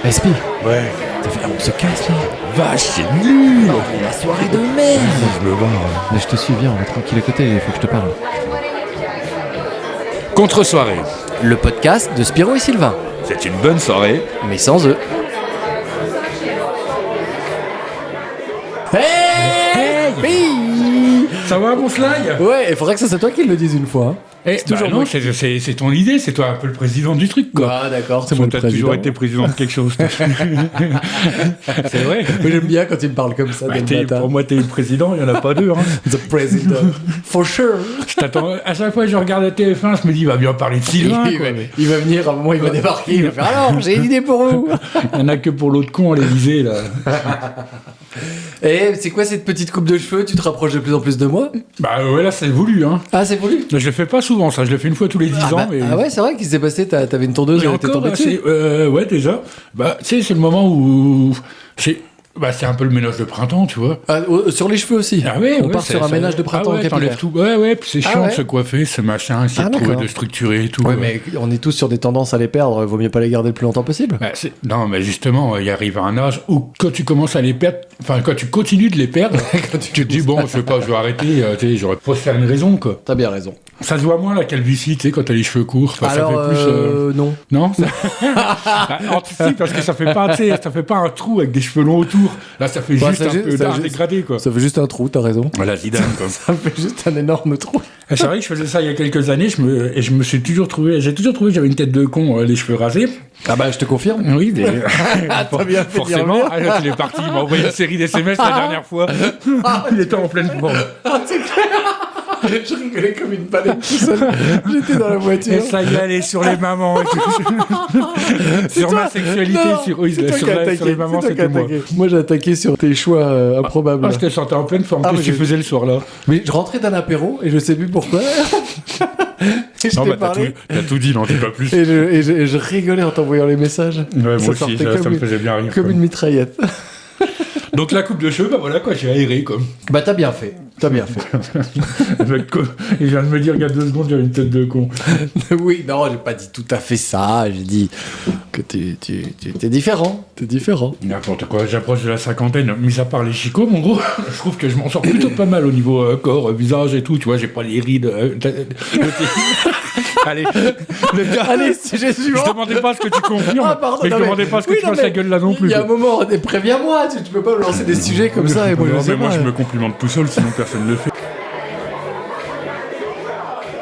SP, Ouais. on se casse là. Vache, c'est nul. La soirée de merde. Je me barre. Mais je te suis, viens, on va tranquille à côté, il faut que je te parle. Contre-soirée. Le podcast de Spiro et Sylvain, C'est une bonne soirée. mais sans eux. Hey, Ça va, mon Sly? Ouais, il faudrait que ça soit toi qui le dise une fois. C'est toujours non, moi c'est ton idée, c'est toi un peu le président du truc, quoi. Ah d'accord, c'est moi le T'as président. toujours été président de quelque chose. toi. C'est vrai. Mais j'aime bien quand il me parle comme ça, Bah, Del Matin. pour moi, t'es le président, il n'y en a pas deux. Hein. The president. For sure. Je t'attends. À chaque fois que je regarde la TF1, je me dis, il va bien parler de Sylvain. il, Quoi, va, mais il va venir, à un moment il va débarquer, il va faire alors, j'ai une idée pour vous. il n'y en a que pour l'autre con à l'Élysée, là. Et c'est quoi cette petite coupe de cheveux? Tu te rapproches de plus en plus de moi? Bah ouais, là, c'est voulu. Hein. Ah, c'est voulu? Je le fais pas souvent, ça. Je le fais une fois tous les 10 ans. Mais... Ah ouais, c'est vrai qu'il s'est passé, t'avais une tondeuse, Et elle était encore, tombée dessus. ouais, déjà. Bah, tu sais, c'est le moment où. C'est un peu le ménage de printemps, tu vois. Ah, sur les cheveux aussi. Ah ouais, on part sur un ménage de printemps ah ouais, capillaire. t'enlèves tout. Ouais, puis c'est Ah chiant ouais. de se coiffer, ce machin, essayer Ah, de trouver, d'accord. de structurer et tout. Ouais, mais on est tous sur des tendances à les perdre, vaut mieux pas les garder le plus longtemps possible. Bah, non, mais justement, il arrive à un âge où quand tu commences à les perdre, enfin, quand tu continues de les perdre, tu te dis, bon, je vais arrêter, tu sais, j'aurais pas se faire une raison, quoi. T'as bien raison. Ça se voit moins la calvitie, tu sais, quand t'as les cheveux courts. Enfin, Alors, ça fait plus. non. Non si, parce que ça fait pas, tu sais, ça fait pas un trou avec des cheveux longs autour. Là, ça fait Bah, juste ça un juste- peu ça d'art juste- dégradé, quoi. Ça fait juste un trou, t'as raison. Voilà, Zidane, quoi. Ça fait juste un énorme trou. Et c'est vrai que je faisais ça il y a quelques années, je me suis toujours trouvé, j'ai toujours trouvé que j'avais une tête de con, les cheveux rasés. Ah bah, je te confirme. Oui, T'as bien fait de dire forcément. bien. Ah, là, il est parti, il m'a envoyé une série d'SMS la dernière fois. Il était en pleine forme. Ah, c'est clair. Je rigolais comme une baleine tout seul. J'étais dans la voiture. Et ça y est, elle est sur les mamans. Et tout. Sur toi. ma sexualité, Non, oui, c'est toi sur, qui as sur attaqué, les mamans, c'est toi qui c'était as moi. attaqué. Moi, j'ai attaqué sur tes choix improbables. Ah, je te sentais en pleine forme. Ah, Qu'est-ce mais que tu je- faisais le soir là? Mais je rentrais d'un apéro et je sais plus pourquoi. Et je Non, t'ai bah, parlé. t'as tout dit, n'en dis pas plus. Et je rigolais en t'envoyant les messages. Ouais, moi aussi, sortait ça comme me une- faisait bien rire. Comme quoi. une mitraillette. Donc la coupe de cheveux, bah voilà quoi, j'ai aéré comme. Bah, t'as bien fait. T'as bien fait. Il vient de me dire il y a 2 secondes, j'avais une tête de con. Oui, non, j'ai pas dit tout à fait ça. J'ai dit que t'es différent. T'es différent. N'importe quoi, j'approche de la cinquantaine, mis à part les chicots, mon gros, je trouve que je m'en sors plutôt pas mal au niveau corps, visage et tout, tu vois, j'ai pas les rides. Allez, le gars. Allez, sujet Je suivant. demandais pas à ce que tu confirmes, Ah, pardon, mais je non, demandais pas à ce que oui, tu non, fasses la mais gueule là non plus. Il y a un quoi. moment, préviens-moi, tu peux pas me lancer des sujets comme ça et moi Non, je sais mais moi pas. je me complimente tout seul, sinon personne ne le fait.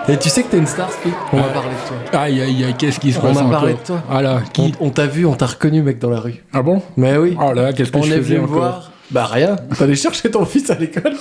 Et tu sais que t'es une star, Spi. On va parler de toi. Aïe aïe aïe, qu'est-ce qui se On passe m'a encore? parlé de toi. Ah là, qui? On t'a vu, on t'a reconnu, mec, dans la rue. Ah bon? Mais oui. Oh là, qu'est-ce que On je est faisais venu me encore? voir. Bah rien, t'allais chercher ton fils à l'école.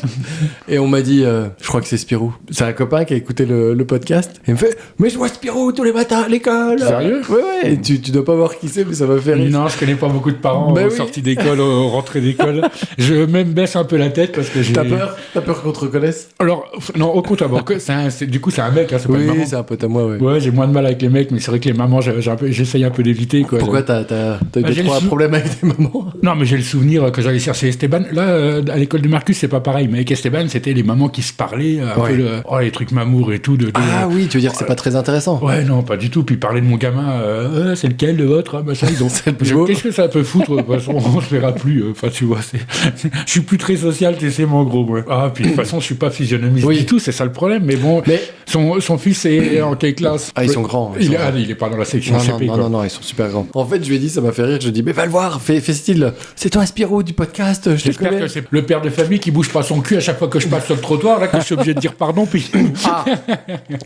Et on m'a dit, je crois que c'est Spirou. C'est un copain qui a écouté le podcast. Et il me fait, mais je vois Spirou tous les matins à l'école. Sérieux? Ouais, ouais. Et tu dois pas voir qui c'est, mais ça m'a fait rire. Non, je connais pas beaucoup de parents Bah aux oui. sorties d'école, aux rentrées d'école. Je même baisse un peu la tête parce que j'ai... T'as peur? T'as peur qu'on te reconnaisse? Alors, non, au compte à bord, du coup c'est un mec, hein, c'est pas une maman. Oui, c'est un pote à moi, ouais. Ouais, j'ai moins de mal avec les mecs, mais c'est vrai que les mamans, j'essaye un peu d'éviter, quoi. Pourquoi t'as eu Bah, deux, j'ai trois le sou- problèmes avec tes mamans? Non, mais j'ai le souvenir que j'allais chercher Esteban. Là, à l'école de Marcus, c'est pas pareil. Mais avec Esteban, c'était les mamans qui se parlaient, un Ouais. peu les trucs mamour et tout. Ah oui, tu veux dire que c'est pas très intéressant? Ouais, non, pas du tout. Puis parler de mon gamin, c'est lequel le vôtre hein, machin, ils ont... C'est le plus beau. Qu'est-ce que ça peut foutre? De toute façon, on se verra plus. Enfin, tu vois, je suis plus très social, tu sais, mon gros. Moi. Ah, puis de toute façon, je suis pas physionomiste Oui. du tout, c'est ça le problème. Mais bon, Mais- son fils est en quelle classe? Ah, ils sont grands. Il est pas dans la section Non, CP, non, quoi. non, non, ils sont super grands. En fait, je lui ai dit, ça m'a fait rire. Je lui ai dit, mais va le voir, fais style. C'est toi, Spirou, du podcast, je te J'espère connais. que c'est le père de famille qui bouge pas son cul à chaque fois que je passe sur le trottoir, là, que je suis obligé de dire pardon, puis... Ah,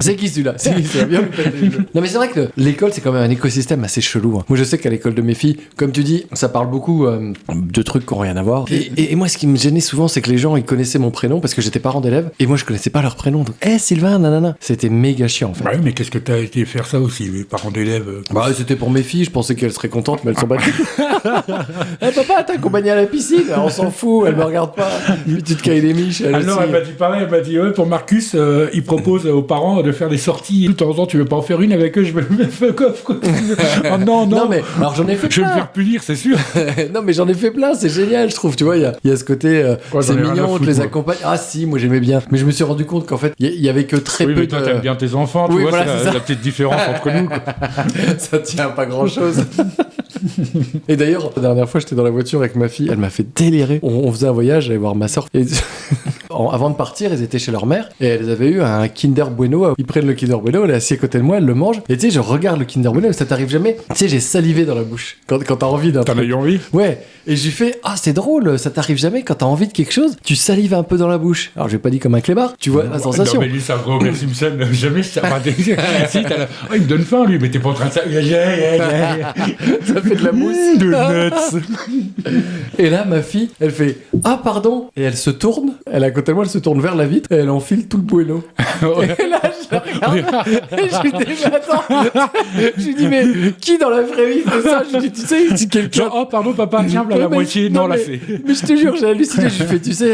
c'est qui celui-là? C'est qui, ça va bien me péter le jeu. Non, mais c'est vrai que l'école, c'est quand même un écosystème assez chelou. Hein. Moi, je sais qu'à l'école de mes filles, comme tu dis, ça parle beaucoup de trucs qui n'ont rien à voir. Et moi, ce qui me gênait souvent, c'est que les gens, ils connaissaient mon prénom parce que j'étais parent d'élèves et moi, je connaissais pas leur prénom. Donc, Sylvain, nanana. C'était méga chiant, en fait. Bah oui, mais qu'est-ce que t'as été faire ça aussi, les parents d'élèves Bah, c'était pour mes filles, je pensais qu'elles seraient contentes, mais elles sont battues. Papa, t'as accompagné à la piscine, on s'en fout, elle me regarde pas. Petite caille des miches, elle Alors, aussi. elle m'a dit pareil, elle m'a dit, ouais, pour Marcus, il propose aux parents de faire des sorties. De temps en temps, tu veux pas en faire une avec eux, je me le fuck off, quoi. Oh non, non. Non, mais alors j'en ai fait Je vais me plein. faire punir, c'est sûr. Non, mais j'en ai fait plein, c'est génial, je trouve. Tu vois, il y a ce côté, Ouais, c'est j'en ai rien à mignon, on te foutre, les moi. accompagne. Ah, si, moi j'aimais bien. Mais je me suis rendu compte qu'en fait, il y avait que très Oui, peu mais toi, de. t'aimes bien tes enfants, tu Oui, vois, voilà, c'est c'est la ça. petite différence entre nous, quoi. Ça tient à pas grand chose. Et d'ailleurs, la dernière fois, j'étais dans la voiture avec ma fille, elle m'a fait délirer. On faisait un voyage, j'allais voir ma soeur. Et avant de partir, ils étaient chez leur mère et elles avaient eu un Kinder Bueno. Ils prennent le Kinder Bueno, elle est assise à côté de moi, elle le mange. Et tu sais, je regarde le Kinder Bueno, ça t'arrive jamais. Tu sais, j'ai salivé dans la bouche quand t'as envie d'un T'en as truc. eu envie? Ouais, et je lui fais c'est drôle, ça t'arrive jamais quand t'as envie de quelque chose, tu salives un peu dans la bouche. Alors j'ai pas dit comme un clébard, tu vois la sensation. Non, mais lui, ça va, Homer Simpson, jamais ça va. Si, il me donne faim, lui, mais t'es pas en train de ça. Ça fait de la mousse. De nuts. Et là, ma fille, elle fait pardon, et elle se tourne, elle est à côté de moi, elle se tourne vers la vitre et elle enfile tout le Bueno. Et là, je la regarde et je lui dis mais attends, je lui dis mais qui dans la vraie vie fait ça? Je lui dis tu sais, si quelqu'un. Genre, pardon, papa, tiens, voilà la moitié. Non, là, c'est. Mais je te jure, j'ai halluciné. Je lui fais, tu sais,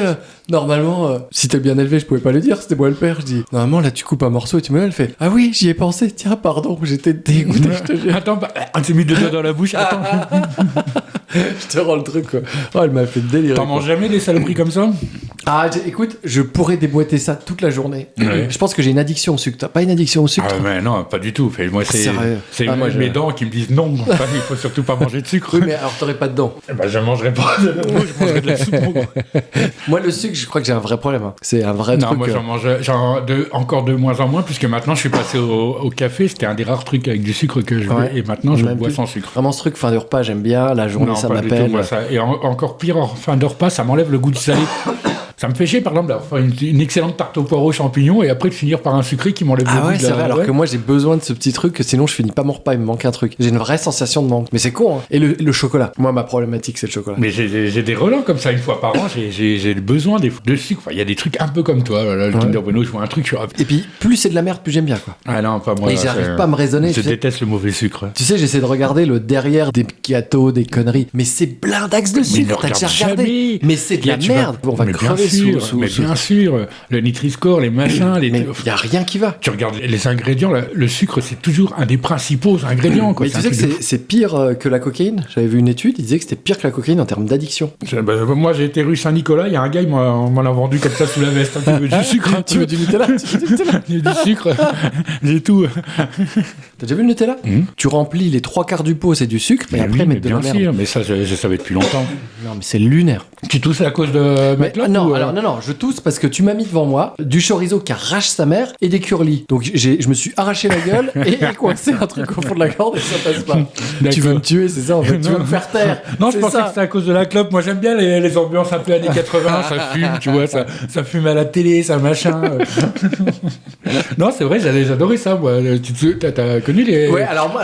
normalement, si t'es bien élevé, je pouvais pas le dire, c'était moi le père. Je dis, normalement, là, tu coupes un morceau et tu me le fais. Ah oui, j'y ai pensé. Tiens, pardon, j'étais dégoûté, je te jure. Attends, on s'est mis deux doigts dans la bouche. Attends. Je te rends le truc, quoi. Oh, elle m'a fait délirer. T'en manges jamais des saloperies comme ça? Écoute, je pourrais déboîter ça toute la journée. Ouais. Je pense que j'ai une addiction au sucre. T'as pas une addiction au sucre? Ah, mais non, pas du tout. Moi, c'est moi, mes dents qui me disent non. Enfin, il faut surtout pas manger de sucre. Oui, mais alors t'aurais pas de dents. Bah, je mangerai pas de je mangerai de la soupe. Moi, le sucre, je crois que j'ai un vrai problème. Hein. C'est un vrai Non, truc. moi, j'en mange encore de moins en moins, puisque maintenant, je suis passé au café. C'était un des rares trucs avec du sucre que je bois. Ouais. Et maintenant, je Même bois plus. sans sucre. Vraiment, ce truc, fin de repas, j'aime bien. La journée, Non, ça pas du m'appelle. tout, moi, ça. Et encore pire, en fin de repas, ça m'enlève le goût du salé. Ça me fait chier, par exemple, d'avoir une excellente tarte aux poireaux champignons et après de finir par un sucré qui m'enlève le goût Ah ouais, de c'est la... vrai, alors que moi j'ai besoin de ce petit truc, que sinon je finis pas mon repas, il me manque un truc. J'ai une vraie sensation de manque. Mais c'est con, hein. Et le chocolat. Moi, ma problématique, c'est le chocolat. Mais j'ai des relents comme ça une fois par an, j'ai besoin de sucre. Enfin, il y a des trucs un peu comme toi. Là, le Kinder Bueno, je vois un truc, je suis... Et puis, plus c'est de la merde, plus j'aime bien, quoi. Ah non, pas moi. Et j'arrive pas à me raisonner. Je déteste le mauvais sucre. Tu sais, j'essaie de regarder le derrière des gâteaux, des conneries. Mais c'est blindax de sucre, t'as déjà regardé. Jamais. Mais c'est de la merde. On va mais crever bien sûr, le Nutri-Score, les machins, Mais il y a rien qui va. Tu regardes les ingrédients, le sucre, c'est toujours un des principaux ingrédients. Quoi. Mais tu sais que c'est pire que la cocaïne. J'avais vu une étude, il disait que c'était pire que la cocaïne en termes d'addiction. Moi, j'ai été rue Saint-Nicolas, il y a un gars, il m'en a vendu comme ça sous la veste. Tu veux du sucre? Tu veux du Nutella? J'ai du sucre, j'ai tout. T'as déjà vu le Nutella? Tu remplis les 3/4 du pot, c'est du sucre, et après mettre de la bien merde. sûr, mais ça, je savais depuis longtemps. Non, mais c'est lunaire. Tu tousses à cause de Metlock Non, alors non, je tousse parce que tu m'as mis devant moi du chorizo qui arrache sa mère et des curlis. Donc je me suis arraché la gueule et coincé un truc au fond de la corde et ça passe pas. Tu veux me tuer, c'est ça en fait. Tu veux me faire taire. Non, je pensais que c'était à cause de la clope. Moi, j'aime bien les ambiances un peu années 80. Ça fume, tu vois, ça fume à la télé, ça machin. Non, c'est vrai, j'adorais ça, moi. T'as connu les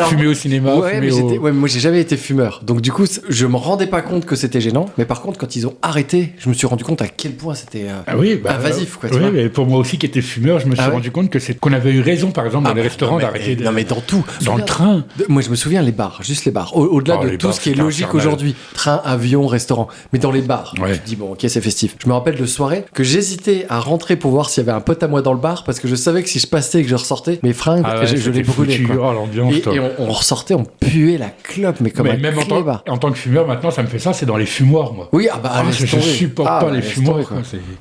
fumer au cinéma, fumer mais moi j'ai jamais été fumeur. Donc du coup, je me rendais pas compte que c'était gênant. Mais par contre, quand ils ont arrêté, je me suis rendu compte à quel point c'était invasif, quoi. Tu vois. Mais pour moi aussi qui était fumeur, je me suis rendu compte qu'on avait eu raison, par exemple, dans les restaurants d'arrêter. Non, mais dans tout. Dans le train. Moi, je me souviens les bars, juste les bars. Au-delà de tout ce qui est logique aujourd'hui, train, avion, restaurant. Mais dans les bars, je me dis bon, ok, c'est festif. Je me rappelle de soirée que j'hésitais à rentrer pour voir s'il y avait un pote à moi dans le bar parce que je savais que si je passais et que je ressortais, mes fringues, je les brûlais. Oh, l'ambiance. Et on ressortait, on puait la clope, mais comme même en tant que fumeur, maintenant, ça me fait ça, c'est dans les fumoirs, moi. Oui, je supporte pas les fumoirs.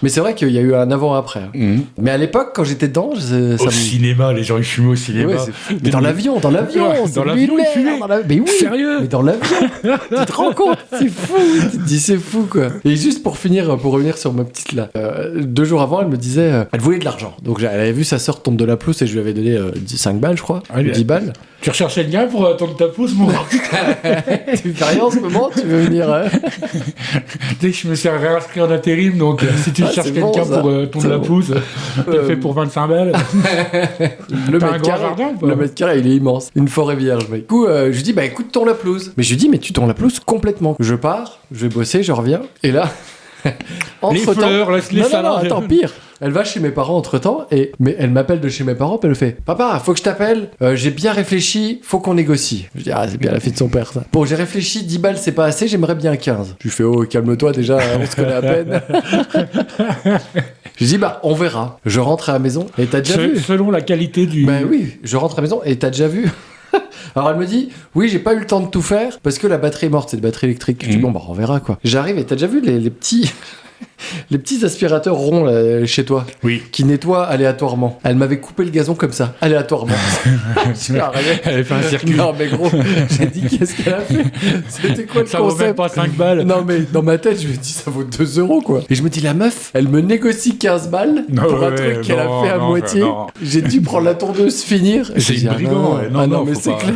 Mais c'est vrai qu'il y a eu un avant-après. Mais à l'époque, quand j'étais dedans, au cinéma, les gens ils fument au cinéma. Ouais, mais dans l'avion, dans l'avion, ils fumaient. Mais oui, sérieux. Mais dans l'avion, tu te rends compte, c'est fou. Tu te dis c'est fou quoi. Et juste pour finir, pour revenir sur ma petite là, 2 jours avant, elle me disait, elle voulait de l'argent. Donc elle avait vu sa sœur tomber de la pelouse et je lui avais donné 5 balles, je crois, 10 balles. Tu recherchais le gars pour tendre ta pousse, mon gars. Tu fais rien en ce moment, tu veux venir Tu sais que je me suis réinscrit en intérim, donc si tu cherches quelqu'un pour tondre la pousse, tu le fais pour 25 balles. Le mètre carré, il est immense. Une forêt vierge, mec. Du coup, je lui dis, bah écoute, tourne la pelouse. Mais je lui dis, mais tu tournes la pelouse complètement. Je pars, je vais bosser, je reviens. Et là, les fleurs, les salades. Non, attends, pire. Elle va chez mes parents entre-temps, mais elle m'appelle de chez mes parents, puis elle me fait « Papa, faut que je t'appelle, j'ai bien réfléchi, faut qu'on négocie. » Je dis « Ah, c'est bien la fille de son père, ça. » Bon, j'ai réfléchi, 10 balles, c'est pas assez, j'aimerais bien 15. Je lui fais « Oh, calme-toi, déjà, on se connaît à peine. » Je dis « Bah, on verra. » Je rentre à la maison, et t'as déjà vu... Selon la qualité du... Bah oui, je rentre à la maison, et t'as déjà vu... Alors elle me dit, oui, j'ai pas eu le temps de tout faire parce que la batterie est morte, c'est une batterie électrique. Je dis, bon, bah on verra quoi. J'arrive et t'as déjà vu les petits. Les petits aspirateurs ronds là, chez toi, qui nettoient aléatoirement. Elle m'avait coupé le gazon comme ça, aléatoirement. Elle avait fait un circuit. Non mais gros, j'ai dit qu'est-ce qu'elle a fait. C'était quoi le ça concept? vaut même pas 5 balles. Non mais dans ma tête, je me dis ça vaut 2 € quoi. Et je me dis la meuf, elle me négocie 15 balles pour un truc qu'elle a fait à moitié. J'ai dû prendre la tondeuse, finir. C'est une brigand. Non mais c'est clair.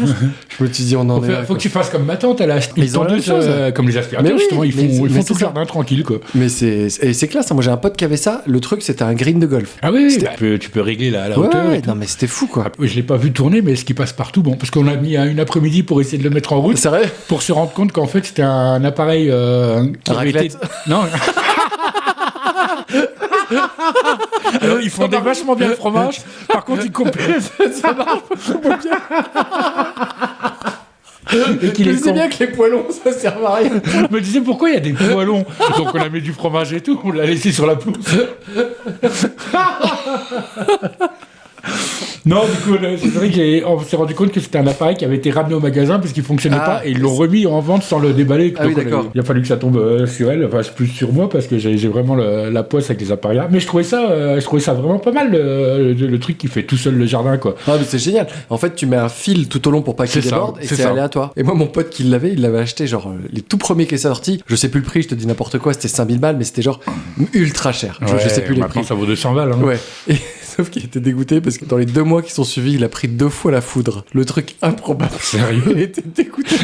Je me suis dit on en est là. Faut que tu fasses comme ma tante, elle a acheté une tondeuse comme les aspirateurs, oui, justement, ils font tout le ça. jardin tranquille quoi. Mais c'est classe, hein. Moi j'ai un pote qui avait ça, le truc c'était un green de golf. Ah oui, tu peux régler la hauteur. Ouais, non mais c'était fou quoi. Je l'ai pas vu tourner, mais ce qui passe partout, bon, parce qu'on a mis une après-midi pour essayer de le mettre en route. C'est vrai? Pour se rendre compte qu'en fait c'était un appareil qui avait été... Non. Alors ils font vachement bien le fromage, par contre ils complètent. Ça marche pas bien. Et qu'il est sais bien que les poêlons ça sert à rien. Je me disais pourquoi il y a des poêlons. Donc on a mis du fromage et tout, on l'a laissé sur la pelouse. Non, du coup, c'est vrai qu'on s'est rendu compte que c'était un appareil qui avait été ramené au magasin parce qu'il fonctionnait pas et ils l'ont remis en vente sans le déballer. Ah oui, d'accord. Il a fallu que ça tombe sur elle, enfin plus sur moi parce que j'ai vraiment la poisse avec les appareils là. Mais je trouvais ça vraiment pas mal le truc qui fait tout seul le jardin quoi. Ah mais c'est génial. En fait, tu mets un fil tout au long pour pas qu'il déborde et c'est aléatoire. Et moi, mon pote qui l'avait, il l'avait acheté genre les tout premiers qui est sorti. Je sais plus le prix, je te dis n'importe quoi, c'était 5000 balles, mais c'était genre ultra cher. Ouais, je sais plus les maintenant prix. Ça vaut 200 balles. Hein. Ouais. Et sauf qu'il était dégoûté parce que dans les 2 mois qui sont suivis, il a pris 2 fois la foudre. Le truc improbable. Sérieux? Il était dégoûté.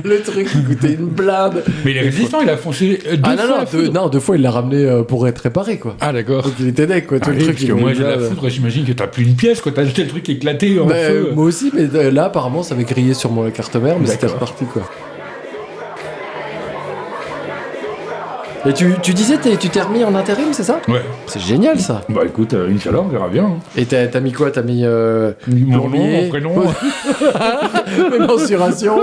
Le truc il coûtait une blinde. Mais il est résistant, il a foncé 2 fois il l'a ramené pour être réparé quoi. Ah d'accord. Donc il était deck quoi. Tout le truc. Parce que moi j'ai la foudre, j'imagine que t'as plus une pièce quoi. T'as jeté le truc éclaté en feu. Moi aussi, mais là apparemment ça avait grillé sur mon carte mère, mais c'était reparti quoi. Et tu disais, tu t'es remis en intérim, c'est ça? Ouais. C'est génial ça. Bah écoute, Inch'Allah, on verra bien. Hein. Et t'as mis quoi? T'as mis mon nom, mon prénom. Mes mensurations.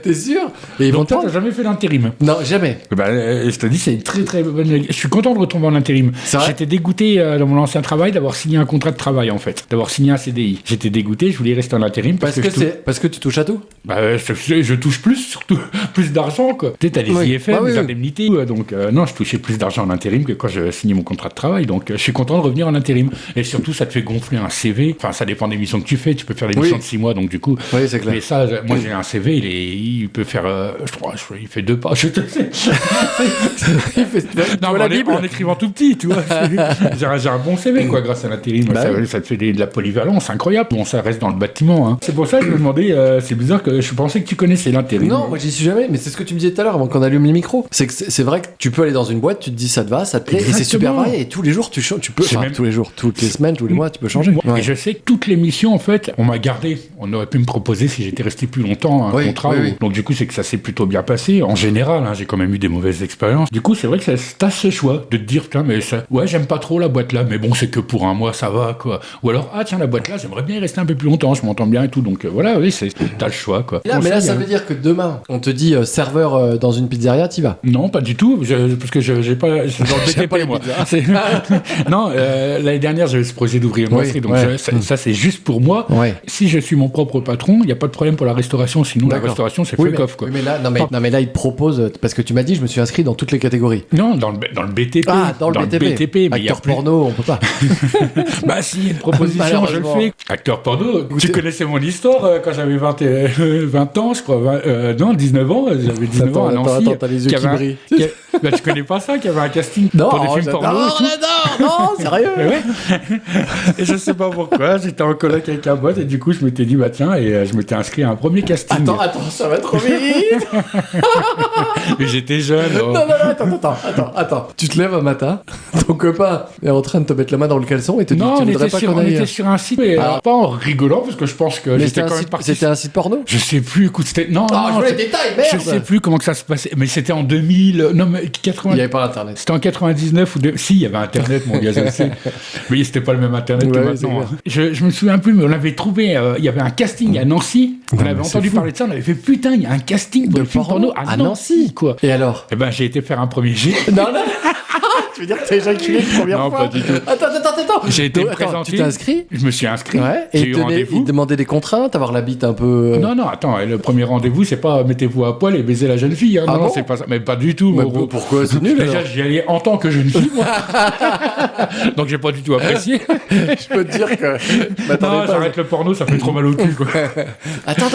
T'es sûr? Et ils vont toi, t'as jamais fait d'intérim? Non, jamais. Bah, je te dis, c'est une très très bonne. Je suis content de retomber en intérim. J'étais dégoûté dans mon ancien travail d'avoir signé un contrat de travail en fait, d'avoir signé un CDI. J'étais dégoûté, je voulais rester en intérim parce Bah, je touche plus, surtout plus d'argent quoi. Tu sais, t'as les IFM, les indemnités. Donc non, je touchais plus d'argent en intérim que quand je signais mon contrat de travail. Donc je suis content de revenir en intérim. Et surtout, ça te fait gonfler un CV. Enfin, ça dépend des missions que tu fais. Tu peux faire des missions de 6 mois, donc du coup. Oui, c'est clair. Mais ça, moi j'ai un CV, il peut faire, il fait 2 pages. En écrivant tout petit, tu vois. J'ai un bon CV, quoi, grâce à l'intérim. Ça te fait de la polyvalence incroyable. Bon, ça reste dans le bâtiment. Hein. C'est pour ça que je me demandais, c'est bizarre que je pensais que tu connaissais l'intérim. Non, moi j'y suis jamais, mais c'est ce que tu me disais tout à l'heure avant qu'on allume les micros. C'est que c'est vrai que tu peux aller dans une boîte, tu te dis ça te va, ça te plaît, et c'est super varié. Et tous les jours, tu peux, tous les jours, toutes les semaines, tous les mois, tu peux changer. Et je sais que toutes les missions, en fait, on m'a gardé. On aurait pu me proposer si j'étais resté plus longtemps un contrat. Donc du coup, c'est que ça s'est plutôt bien passé. En général, hein, j'ai quand même eu des mauvaises expériences. Du coup, c'est vrai que t'as ce choix de te dire, putain, mais ça, j'aime pas trop la boîte là, mais bon, c'est que pour 1 mois, ça va, quoi. Ou alors, tiens, la boîte là, j'aimerais bien y rester un peu plus longtemps, je m'entends bien et tout. Donc voilà, oui, t'as le choix, quoi. Mais là, ça veut dire que demain, on te dit serveur dans une pizzeria, t'y vas? Non, pas du tout, parce que j'ai pas. Dans le BTP, moi. Non, l'année dernière, j'avais ce projet d'ouvrir une brasserie, donc ça, c'est juste pour moi. Si je suis mon propre patron, il n'y a pas de problème pour la restauration, sinon la restauration, c'est fuck off, quoi. Oui, mais là, il te propose, parce que tu m'as dit, je me suis inscrit dans toutes les catégories. Non, dans le BTP. Ah, dans le BTP. Mais acteur porno, on peut pas. Bah, si, une proposition, je le fais. Acteur porno, tu connaissais mon histoire quand j'avais 20 ans, je crois. Non, 19 ans, j'avais 19 ans à Nancy. Attends, t'as les yeux qui brillent. Bah, tu connais pas ça, qu'il y avait un casting pour des films porno? Non, sérieux. Et je sais pas pourquoi, j'étais en coloc avec un pote et du coup, je m'étais dit, bah tiens, et je m'étais inscrit à un premier casting. Attends, ça va trop vite. Mais j'étais jeune. Non, attends. Tu te lèves un matin, ton copain est en train de te mettre la main dans le caleçon et te dit, tu voudrais pas qu'on aille... on était sur un site, mais pas en rigolant, parce que je pense que j'étais quand même parti... C'était un site porno? Je sais plus, écoute, c'était... Non, je veux les détails, merde. Je sais plus comment que ça se passait, mais c'était en 2000... Non, mais 80... Il n'y avait pas Internet. C'était en 99 ou... Si, il y avait Internet, mon gars, je sais. Mais c'était pas le même Internet que maintenant. Je me souviens plus, mais on avait trouvé... Il y avait un casting à Nancy, on avait entendu parler de ça, on avait fait, putain, il y a un casting casting pour le film porno à Nancy, quoi. Et alors? Eh ben, j'ai été faire un premier jet. Non. Tu veux dire que t'as éjaculé une première fois? Non, pas du tout. Attends. J'ai été présenté. Tu t'es inscrit? Je me suis inscrit. Ouais. J'ai Et eu rendez-vous. il te demandait des contraintes, avoir la bite un peu. Non, attends, le premier rendez-vous, c'est pas mettez-vous à poil et baiser la jeune fille. Hein. Ah Non, bon c'est pas ça. Mais pas du tout. Mais pourquoi? C'est nul. Déjà, j'y allais en tant que jeune fille, moi. Donc, j'ai pas du tout apprécié. Je peux te dire que. Non, j'arrête le porno, ça fait trop mal au cul, quoi. Attends.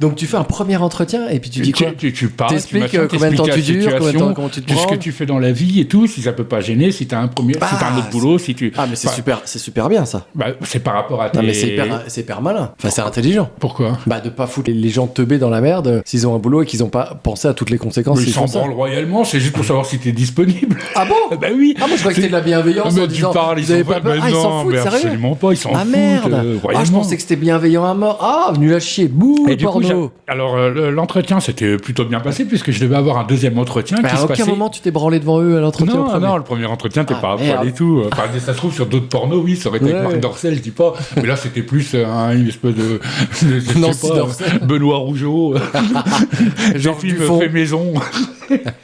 Donc, tu fais un premier entretien et puis tu dis quoi? Tu parles, t'expliques combien de temps tu dures, comment tu te de ce prends. que tu fais dans la vie et tout, si ça peut pas gêner, si t'as un autre boulot, si tu. Ah, mais c'est super bien ça. Bah, c'est par rapport à tes. Non, mais c'est hyper malin. Enfin, c'est intelligent. Pourquoi? Bah, de pas foutre les gens teubés dans la merde s'ils ont un boulot et qu'ils ont pas pensé à toutes les conséquences. Mais ils s'en branlent royalement, c'est juste pour savoir si t'es disponible. Ah bon? Bah oui. Ah, moi je croyais que c'était de la bienveillance. Mais en tu disant, parles, vous avez pas peur? Ah, ils s'en foutent, sérieux? Absolument pas, ils s'en foutent. Ah merde. Royalement. Ah, je pensais que c'était bienveillant à mort. Ah, venu à chier. Bouh, le porno. Alors, l'entretien s'était plutôt bien passé puisque je devais avoir un deuxième entretien Mais qui à se aucun passait. moment tu t'es branlé devant eux à l'entretien? Non, le premier entretien, t'es pas à poil et tout. Enfin, ça se trouve sur d'autres pornos, oui, ça aurait été avec Marc Dorcel, je dis pas. Mais là, c'était plus une espèce de Nancy Dorcel. Benoît Rougeau. Genre film fait maison.